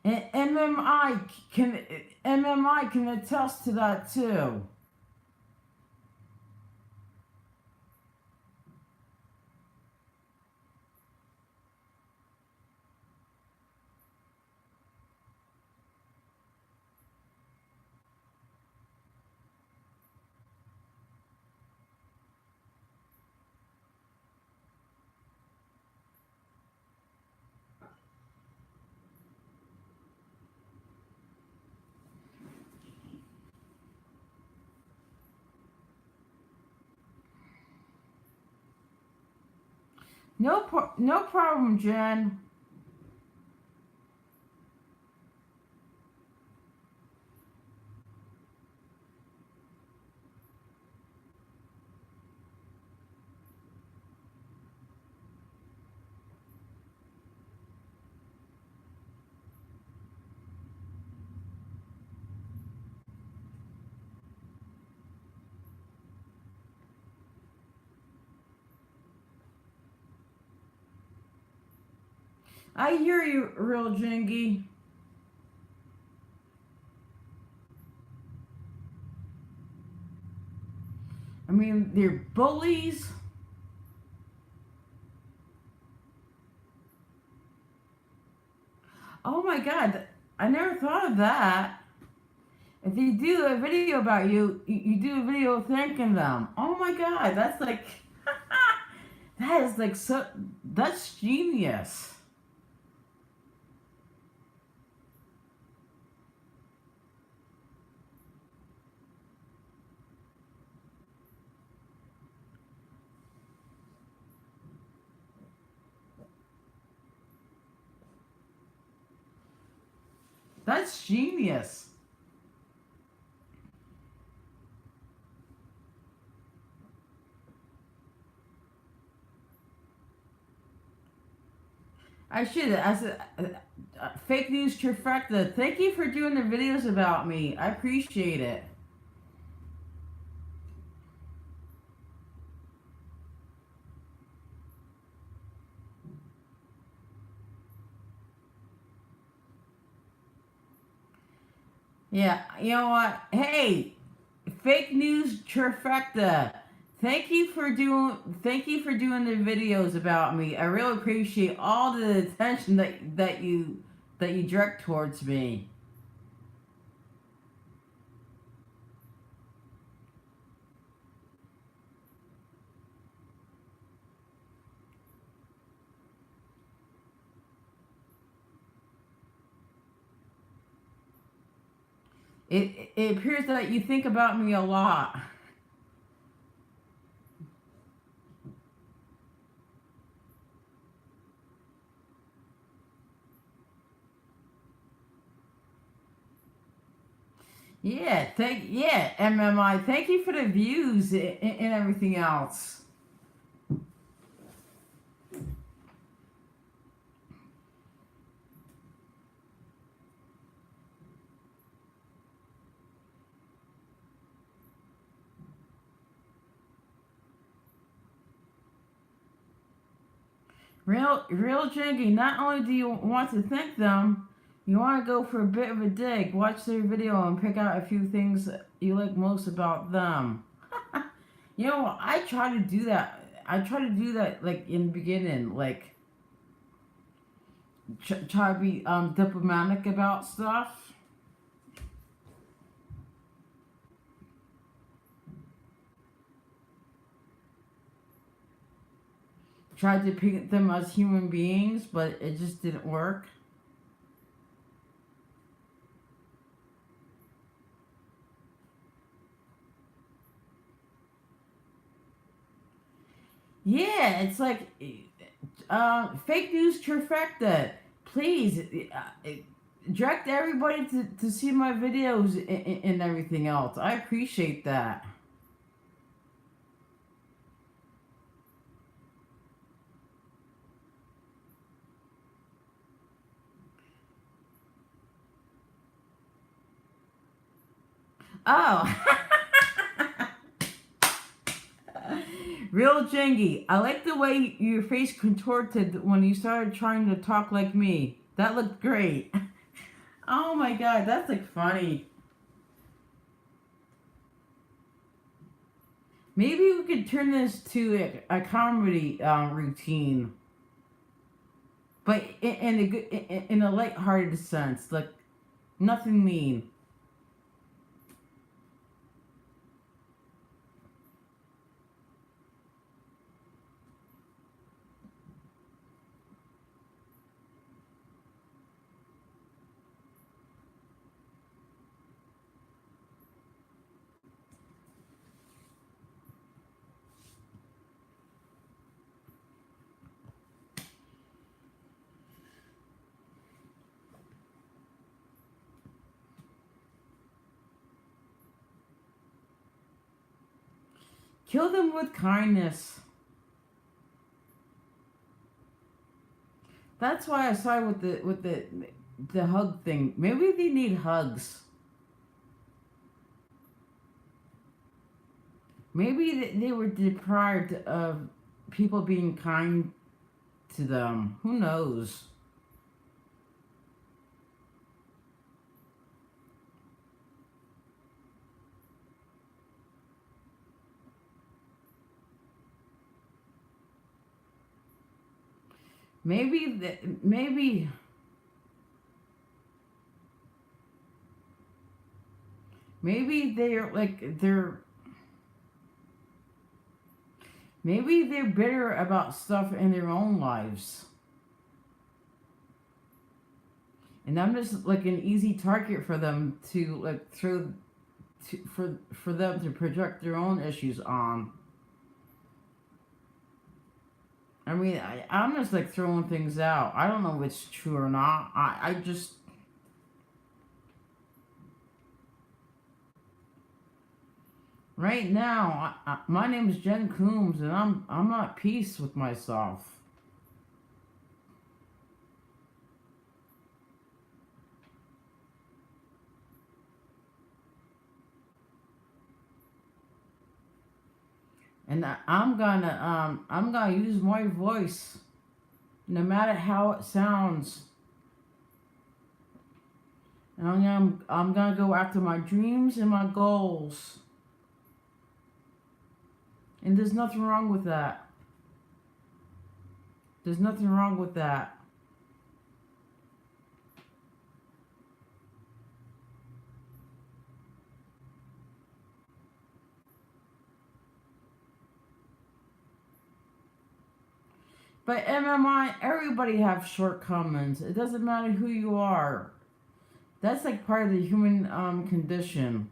And MMI can attest to that too. No problem, Jen. I hear you, real Jingy. I mean, they're bullies. Oh my God, I never thought of that. If you do a video about you, you do a video thanking them. Oh my God, that's like, that is like so, that's genius. That's genius. I should. I said, fake news trifecta. Thank you for doing the videos about me. I appreciate it. Yeah, you know what? Hey, fake news trifecta. Thank you for doing the videos about me. I really appreciate all the attention that you direct towards me. It appears that you think about me a lot. Yeah, MMI. Thank you for the views and everything else. Real Jiggy, not only do you want to thank them, You want to go for a bit of a dig? Watch their video and pick out a few things you like most about them. You know, I try to do that. I try to do that like in the beginning, like try to be diplomatic about stuff. Tried to paint them as human beings, but it just didn't work. Yeah, it's like fake news trifecta. Please direct everybody to see my videos and everything else. I appreciate that. Oh. Real Jengy, I like the way your face contorted when you started trying to talk like me. That looked great. Oh my god, that's like funny. Maybe we could turn this to a comedy routine, but in a good, in a lighthearted sense, like nothing mean. Kill them with kindness. That's why I started with the hug thing. Maybe they need hugs. Maybe they were deprived of people being kind to them. Who knows? Maybe maybe they're like maybe they're bitter about stuff in their own lives. And I'm just like an easy target for them to like throw for them to project their own issues on. I mean, I'm just like throwing things out. I don't know if it's true or not. I just right now, my name is Jen Coombs, and I'm at peace with myself. And I'm gonna use my voice, no matter how it sounds. And I'm gonna go after my dreams and my goals. And there's nothing wrong with that. There's nothing wrong with that. But MMI, everybody have shortcomings. It doesn't matter who you are. That's like part of the human condition.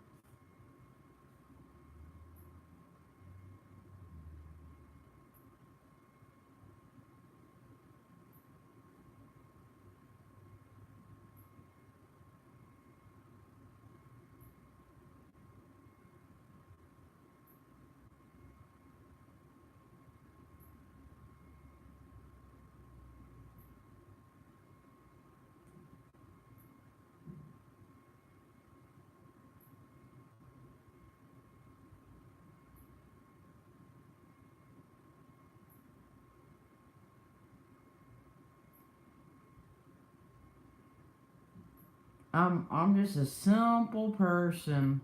I'm just a simple person.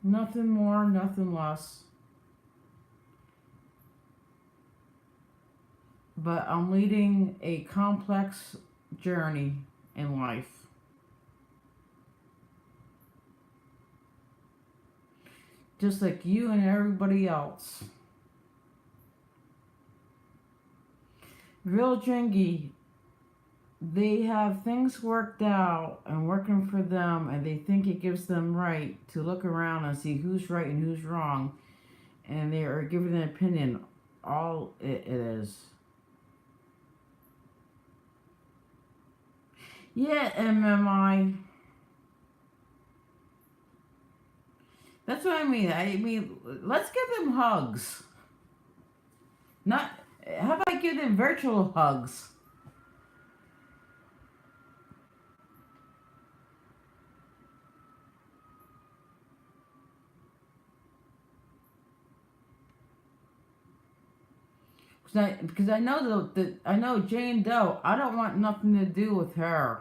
Nothing more, nothing less. But I'm leading a complex journey in life. Just like you and everybody else. Real Jingy, they have things worked out and working for them, and they think it gives them right to look around and see who's right and who's wrong, and they are giving an opinion. All it is. Yeah, MMI. That's what I mean. I mean, let's give them hugs. Not. How about I give them virtual hugs? Because I know that I know Jane Doe. I don't want nothing to do with her.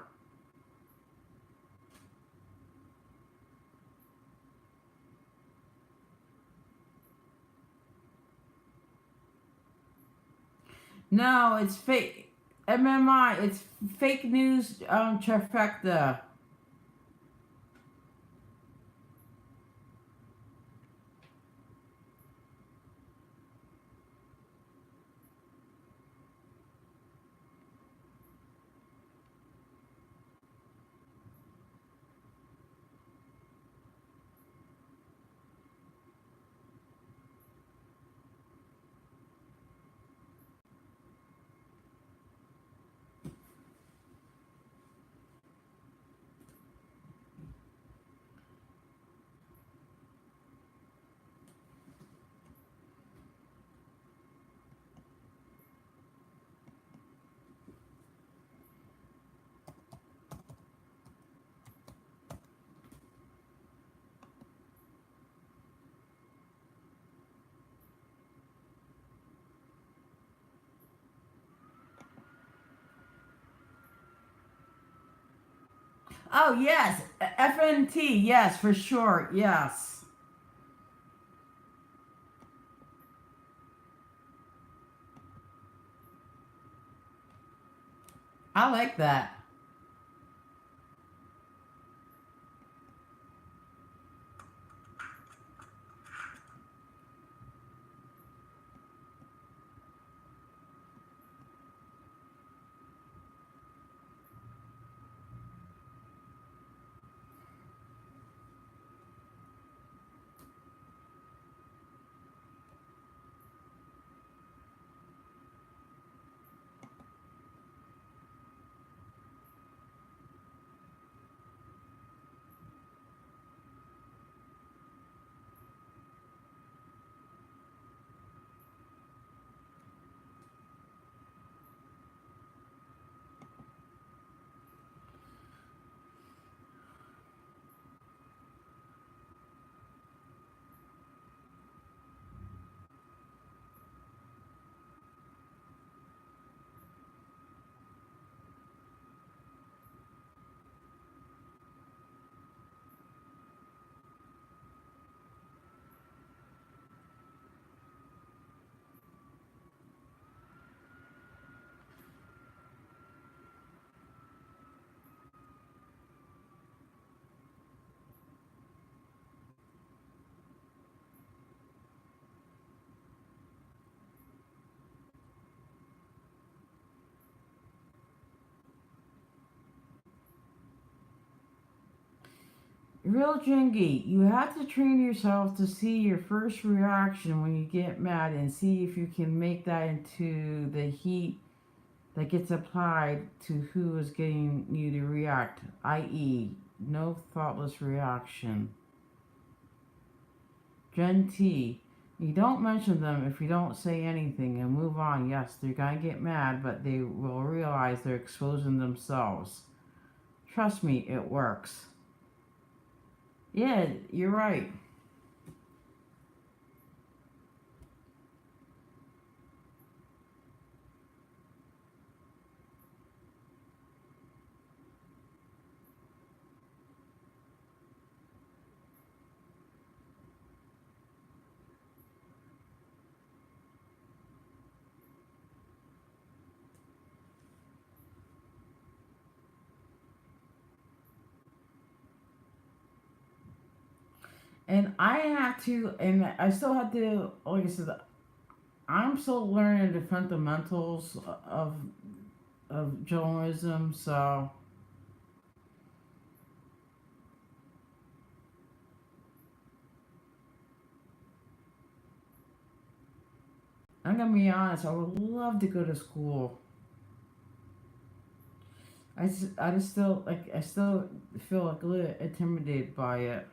No, it's fake. MMI. It's fake news. Trifecta. Oh yes, FNT. Yes, for sure. Yes, I like that. Real Jingy, you have to train yourself to see your first reaction when you get mad and see if you can make that into the heat that gets applied to who is getting you to react, i.e., no thoughtless reaction. Gen T, you don't mention them if you don't say anything and move on. Yes, they're gonna get mad, but they will realize they're exposing themselves. Trust me, it works. Yeah, you're right. And I have to, and I still have to, like I said, I'm still learning the fundamentals of journalism. So I'm gonna be honest. I would love to go to school. I just still like, I still feel like a little intimidated by it.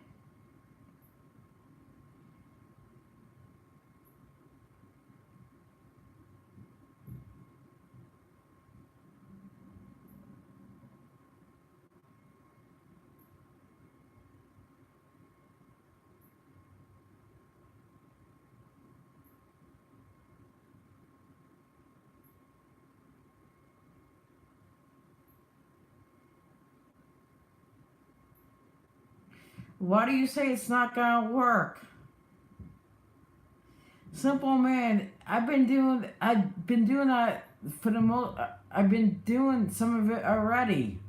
Why do you say it's not gonna work? Simple man. I've been doing that for the most. I've been doing some of it already.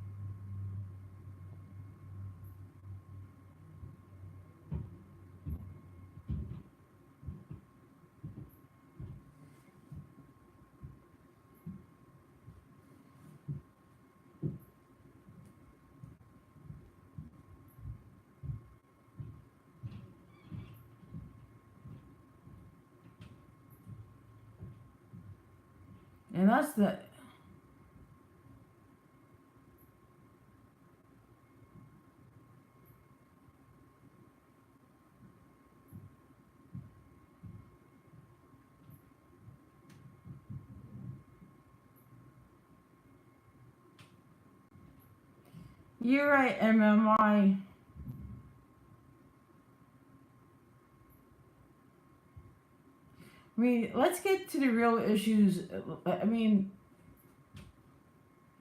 And that's the. You're right, MMI. I mean, let's get to the real issues. I mean,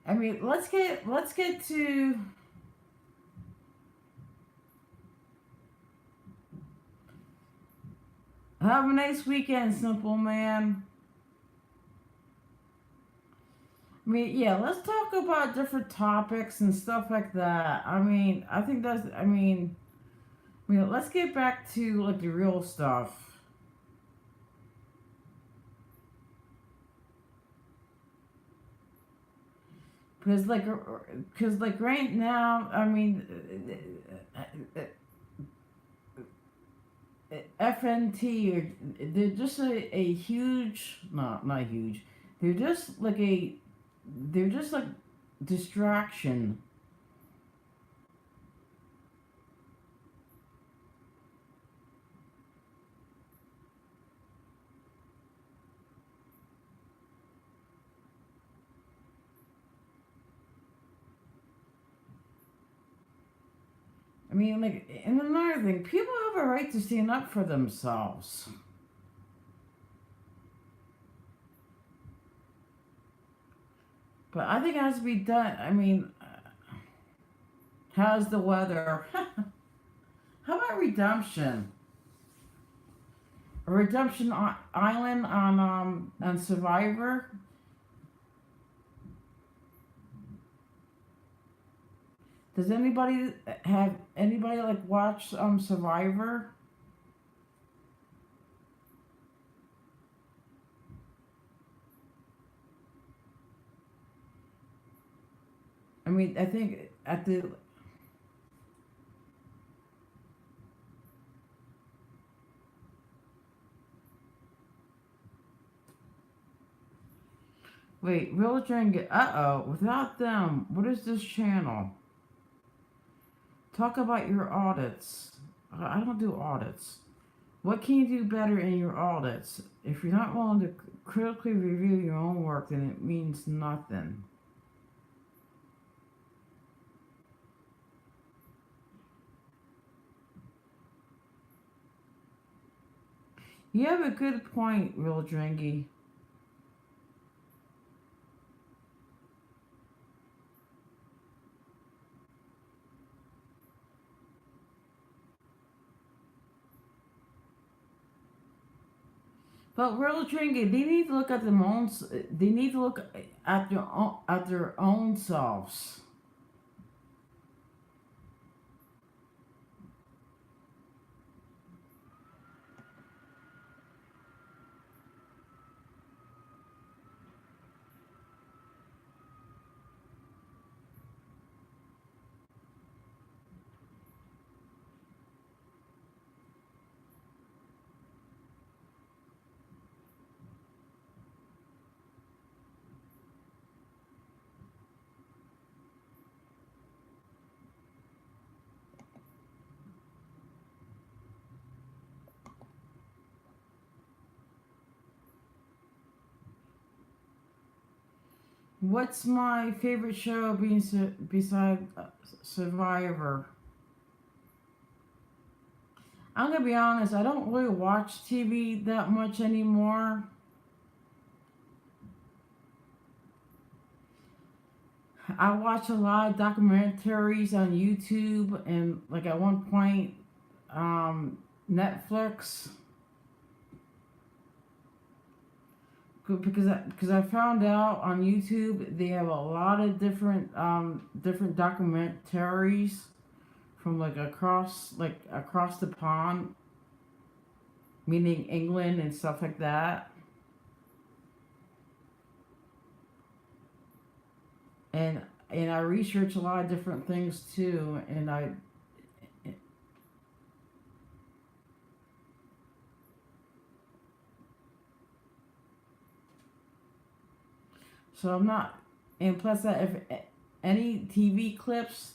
let's get to. Have a nice weekend, simple man. I mean, yeah, let's talk about different topics and stuff like that. I mean, I think that's. Let's get back to like the real stuff. Because like right now, I mean, FNT, or they're just a huge, not huge. They're just like a, they're just like distraction. I mean, like, and another thing, people have a right to stand up for themselves. But I think it has to be done. I mean, how's the weather? How about Redemption? A Redemption Island on Survivor. Does anybody have anybody like watch Survivor? I mean, I think at the wait, Real Drink. Uh oh, without them, what is this channel? Talk about your audits. I don't do audits. What can you do better in your audits? If you're not willing to critically review your own work, then it means nothing. You have a good point, Real Drinky. But Real Drinky, they need to look at their own. They need to look at their own selves. What's my favorite show being beside Survivor? I'm gonna be honest. I don't really watch TV that much anymore. I watch a lot of documentaries on YouTube, and like at one point, um, Netflix, because I found out on YouTube they have a lot of different documentaries from like across the pond, meaning England and stuff like that. And I research a lot of different things too, and I so I'm not, and plus that if any TV clips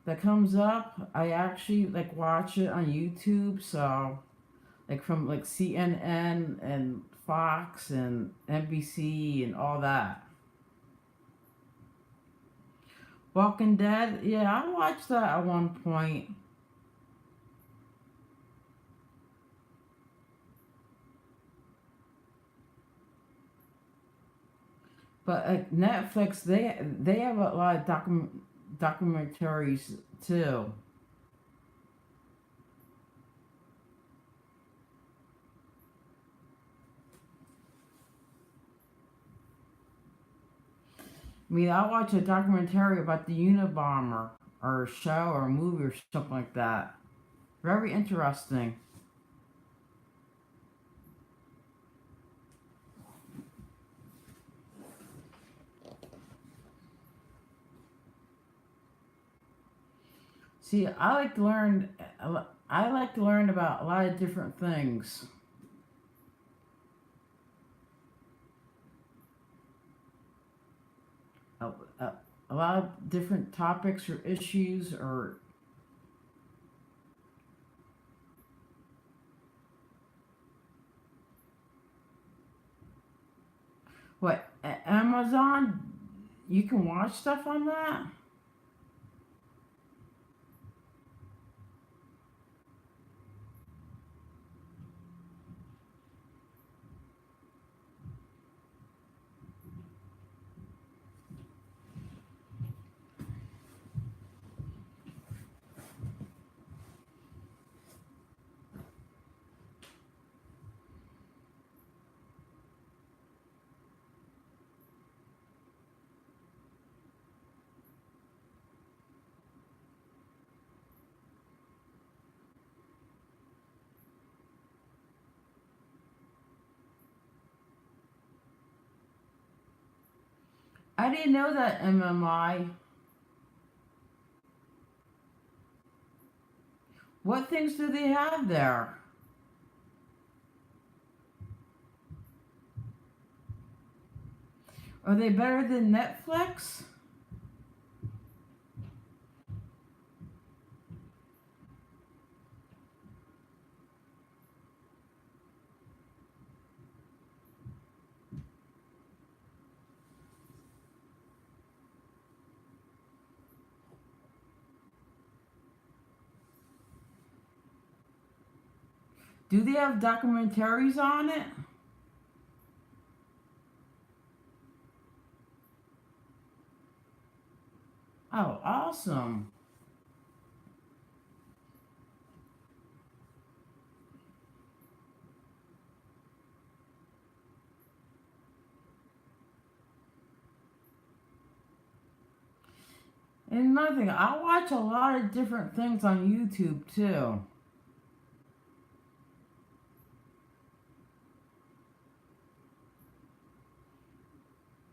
that comes up, I actually like watch it on YouTube. So like from like CNN and Fox and NBC and all that. Walking Dead, yeah, I watched that at one point. But Netflix, they have a lot of documentaries too. I mean, I watched a documentary about the Unabomber, or a show, or a movie, or something like that. Very interesting. See, I like to learn about a lot of different things. A, a, a lot of different topics or issues or what? Amazon? You can watch stuff on that? I didn't know that MMI. What things do they have there? Are they better than Netflix? Do they have documentaries on it? Oh, awesome. And another thing, I watch a lot of different things on YouTube too.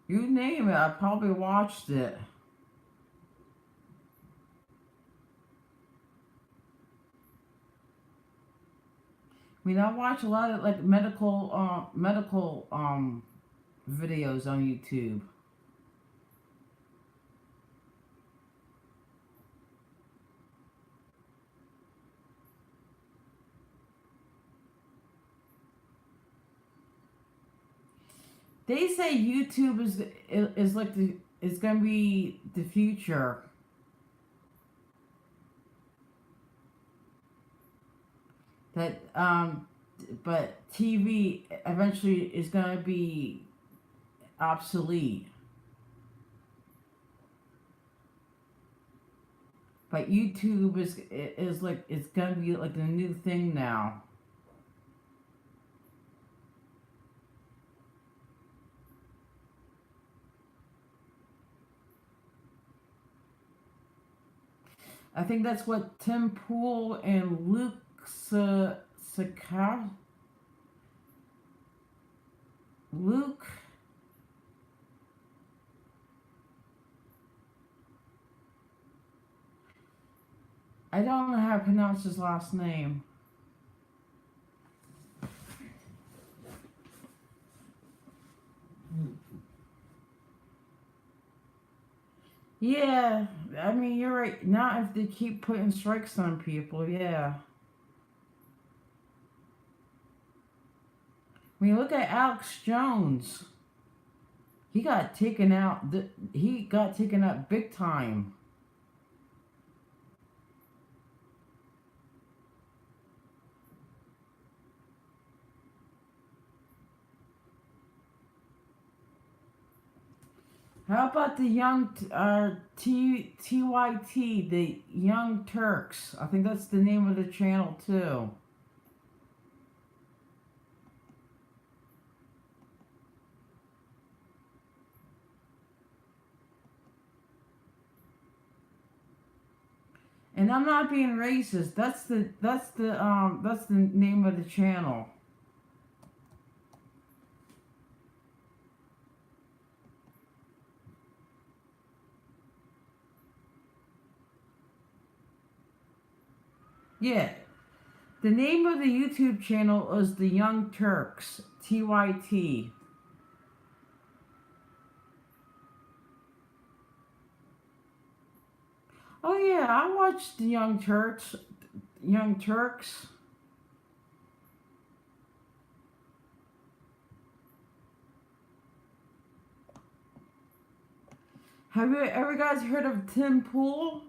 You name it, I probably watched it. I mean, I watch a lot of like medical videos on YouTube. They say YouTube is like the is gonna be the future. That but TV eventually is gonna be obsolete. But YouTube is like it's gonna be like the new thing now. I think that's what Tim Pool and Luke Sakar Luke. I don't know how to pronounce his last name. Yeah, I mean you're right. Not if they keep putting strikes on people. Yeah. I mean, look at Alex Jones. He got taken out. He got taken out big time. How about the young TYT, the Young Turks? I think that's the name of the channel too. And I'm not being racist. That's the name of the channel. Yeah. The name of the YouTube channel is the Young Turks, TYT. Oh yeah, I watched the Young Turks. Young Turks. Have you ever guys heard of Tim Pool?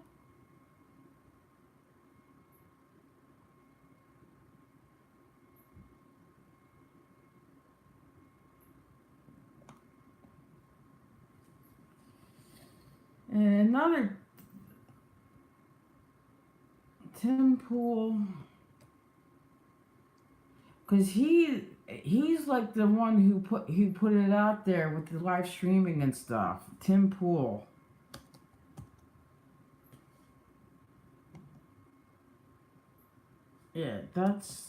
And another Tim Pool, because he's like the one who put it out there with the live streaming and stuff. Tim Pool. Yeah, that's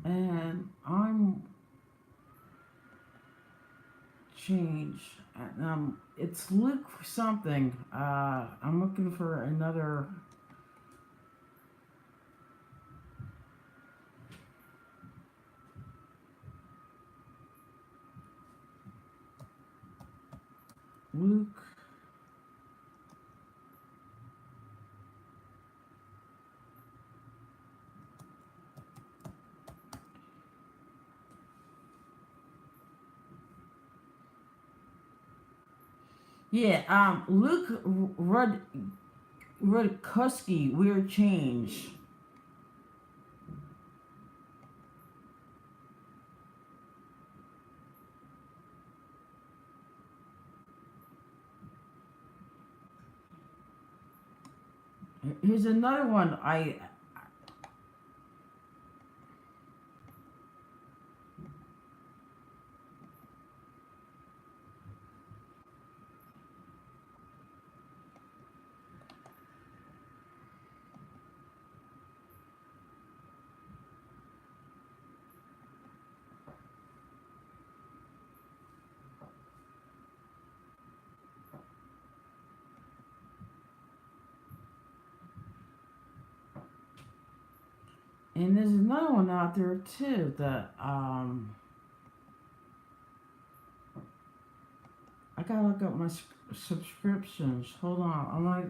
and I'm change. It's Luke something. I'm looking for another Luke. Yeah, Luke Rudkowski, Weird Change. Here's another one. And there's another one out there too that I gotta look up my subscriptions. Hold on, I'm like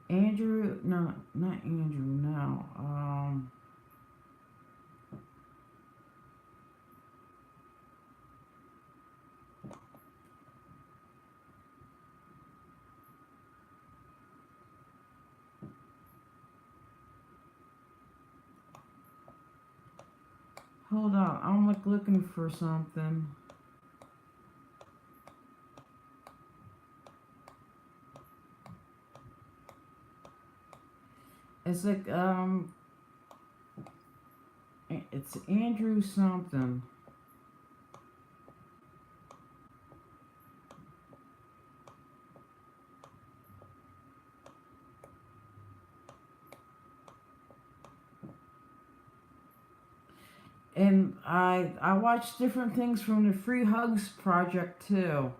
Andrew. No, not Andrew. No. Hold on, I'm like looking for something. It's like it's Andrew something. And I watch different things from the Free Hugs Project too.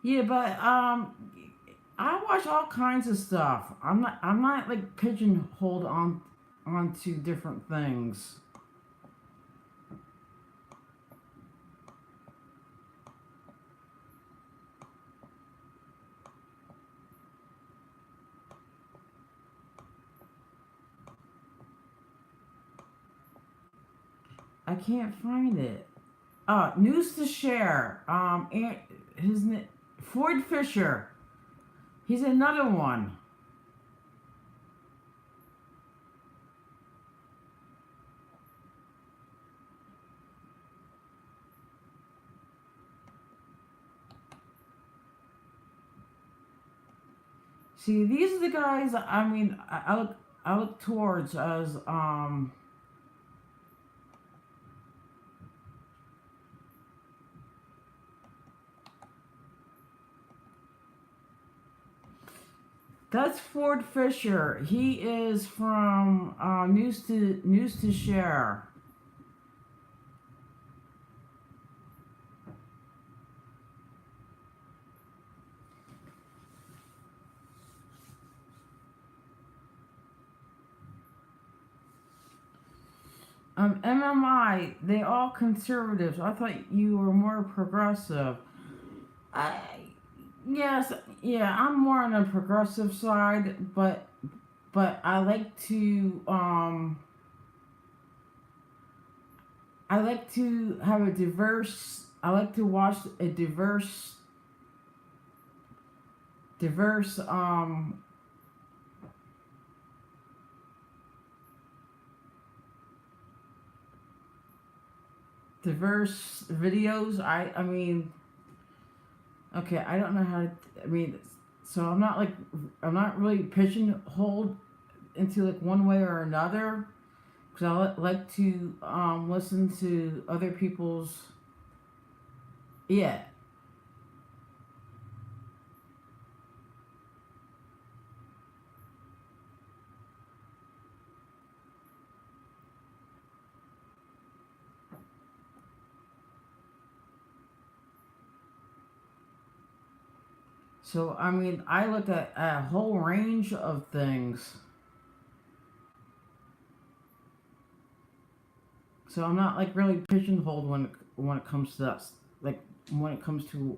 Yeah, but I watch all kinds of stuff. I'm not like pigeonholed onto different things. I can't find it. News to share. And his name Ford Fisher. He's another one. See, these are the guys. I mean, I look towards as that's Ford Fisher. He is from News to Share. MMI. They all conservatives. I thought you were more progressive. I yes, yeah. I'm more on the progressive side, but I like to have a diverse. I like to watch a diverse diverse videos. I mean, okay, I don't know how to. I mean, so I'm not really pigeonholed into like one way or another because like to listen to other people's. Yeah. So I mean, I look at a whole range of things. So I'm not like really pigeonholed when it comes to that, like when it comes to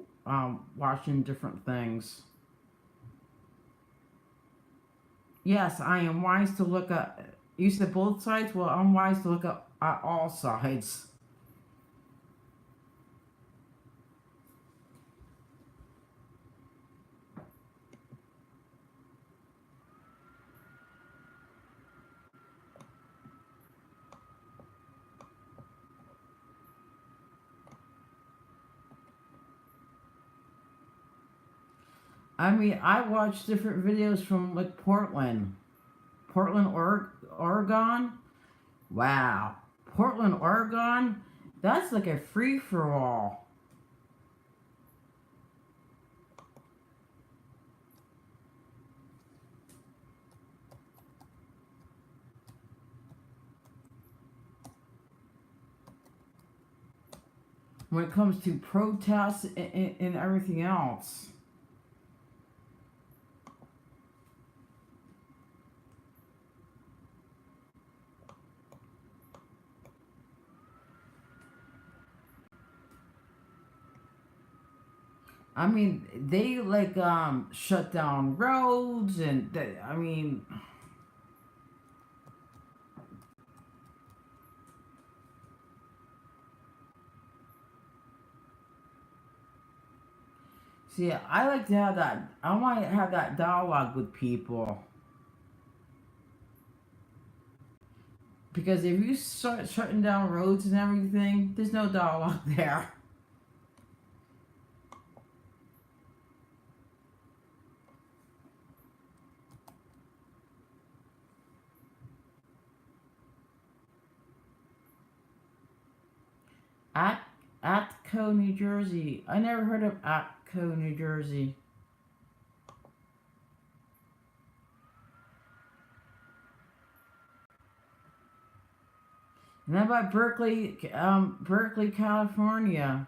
watching different things. Yes, I am wise to look at. You said both sides. Well, I'm wise to look at all sides. I mean, I watch different videos from like Oregon. Wow, Portland, Oregon. That's like a free for all. when it comes to protests and everything else. I mean, they like shut down roads and I mean, see, I like to have that. I want to have that dialogue with people because if you start shutting down roads and everything, there's no dialogue there. At Atco, New Jersey. I never heard of Atco, New Jersey. And how about Berkeley, California?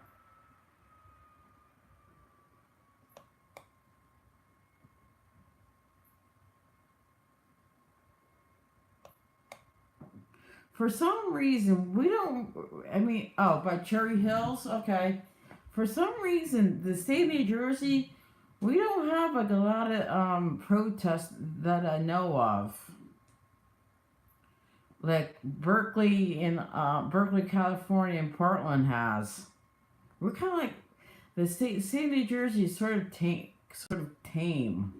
For some reason, we don't. I mean, oh, by Cherry Hills, okay. For some reason, the state of New Jersey, we don't have like a lot of protests that I know of. Like Berkeley, California, and Portland has. We're kind of like the state of New Jersey is sort of tame.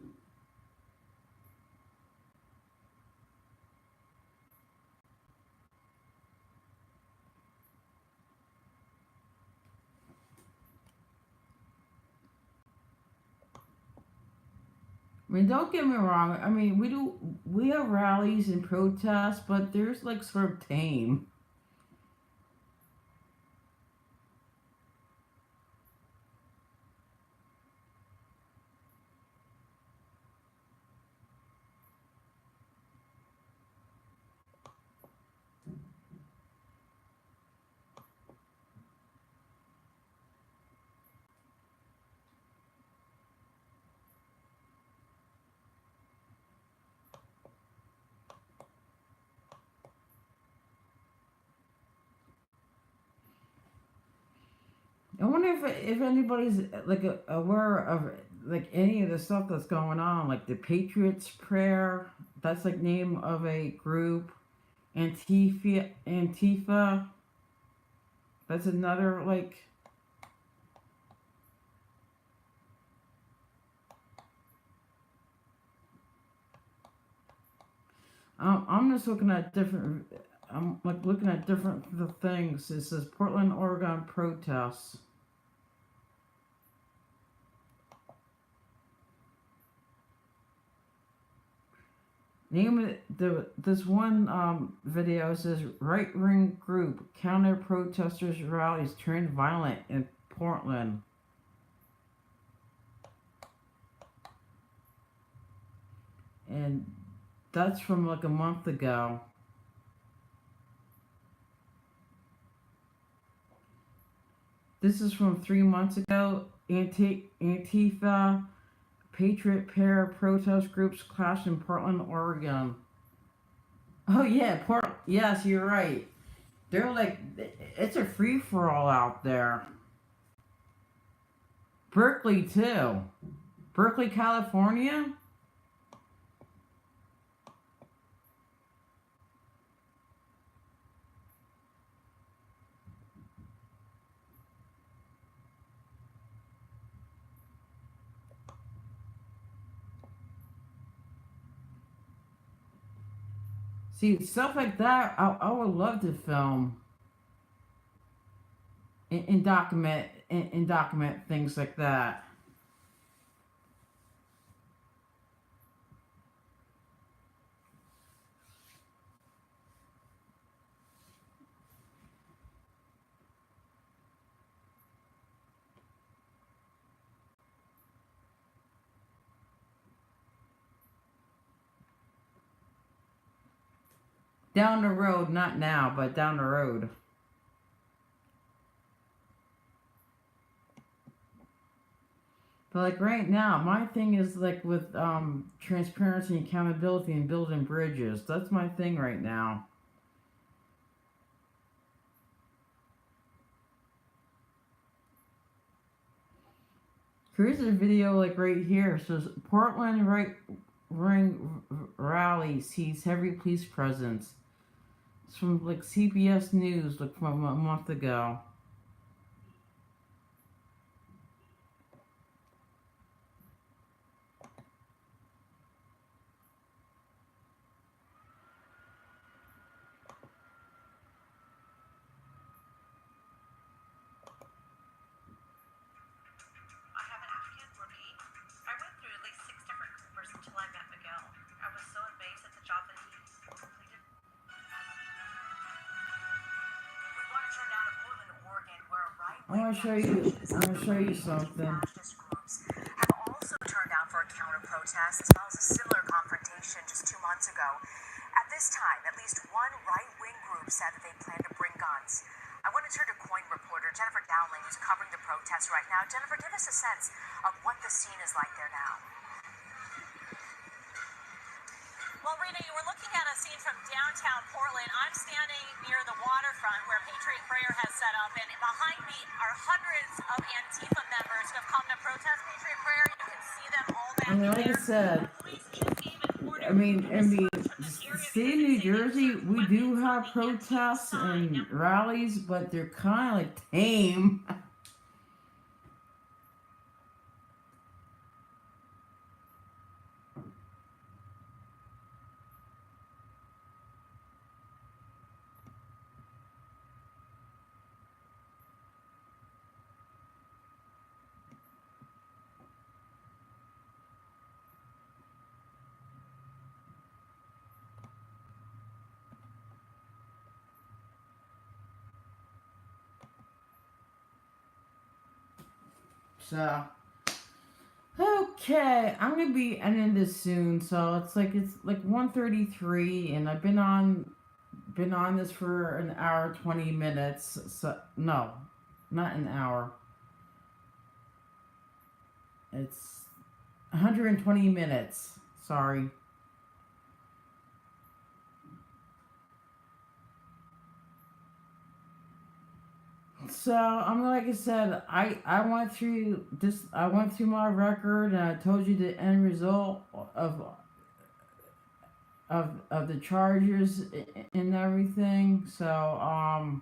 I mean, don't get me wrong. I mean, we have rallies and protests, but there's like sort of tame. I wonder if anybody's like aware of like any of the stuff that's going on, like the Patriots Prayer. That's like name of a group. Antifa. That's another like. I'm just looking at different. I'm like looking at different things. It says Portland, Oregon protests. Name it this one video says right wing group counter protesters rallies turned violent in Portland. And that's from like a month ago. This is from 3 months ago. Antifa Patriot Prayer protest groups clashed in Portland, Oregon. Oh yeah, Yes, you're right. They're like, it's a free for all out there. Berkeley too. Berkeley, California. See, stuff like that, I would love to film and document things like that. Down the road, not now, but down the road. But like right now, my thing is like with transparency and accountability and building bridges. That's my thing right now. Here's a video like right here. It says Portland right ring rally sees heavy police presence. It's from like CBS News, like from a month ago. I want to show you. I want to show you something. Have also turned out for a counter protest as well as a similar confrontation just 2 months ago. At this time, at least one right-wing group said that they plan to bring guns. I want to turn to KOIN reporter Jennifer Dowling, who's covering the protest right now. Jennifer, give us a sense of what the scene is like there now. Well, Rena, you were looking at a scene from downtown Portland. I'm standing near the waterfront where Patriot Prayer has set up, and behind me are hundreds of Antifa members who have come to protest Patriot Prayer. You can see them all back there. Like I said, the state of New Jersey, we do have protests and rallies, but they're kind of like tame. So, okay, I'm gonna be ending this soon. So it's like 1:33, and I've been on this for an hour 20 minutes. So no, not an hour. It's 120 minutes. Sorry. So I'm like I said, I went through this. I went through my record, and I told you the end result of the charges and everything. So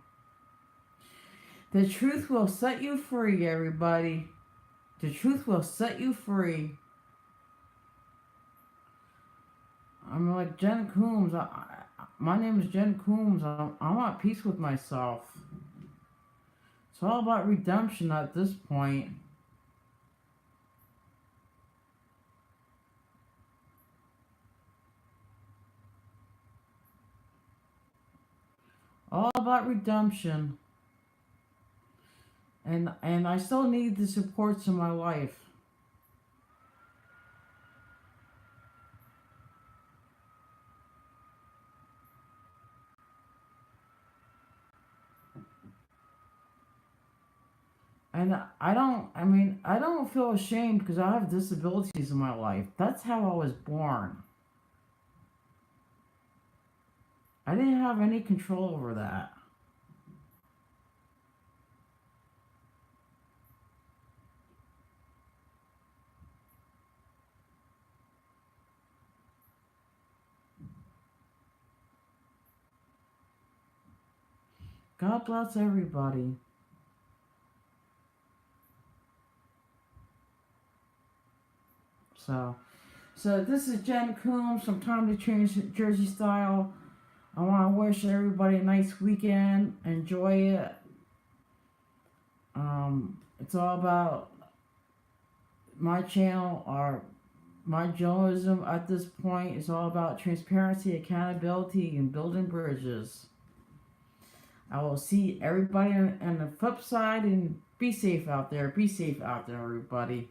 the truth will set you free, everybody. The truth will set you free. I'm like Jen Coombs. My name is Jen Coombs. I'm at peace with myself. It's all about redemption at this point. All about redemption. And I still need the supports in my life. And I don't feel ashamed because I have disabilities in my life. That's how I was born. I didn't have any control over that. God bless everybody. So this is Jen Coombs from Time to Change Jersey Style. I want to wish everybody a nice weekend. Enjoy it. It's all about my channel or my journalism at this point. It's all about transparency, accountability, and building bridges. I will see everybody on the flip side, and be safe out there. Be safe out there, everybody.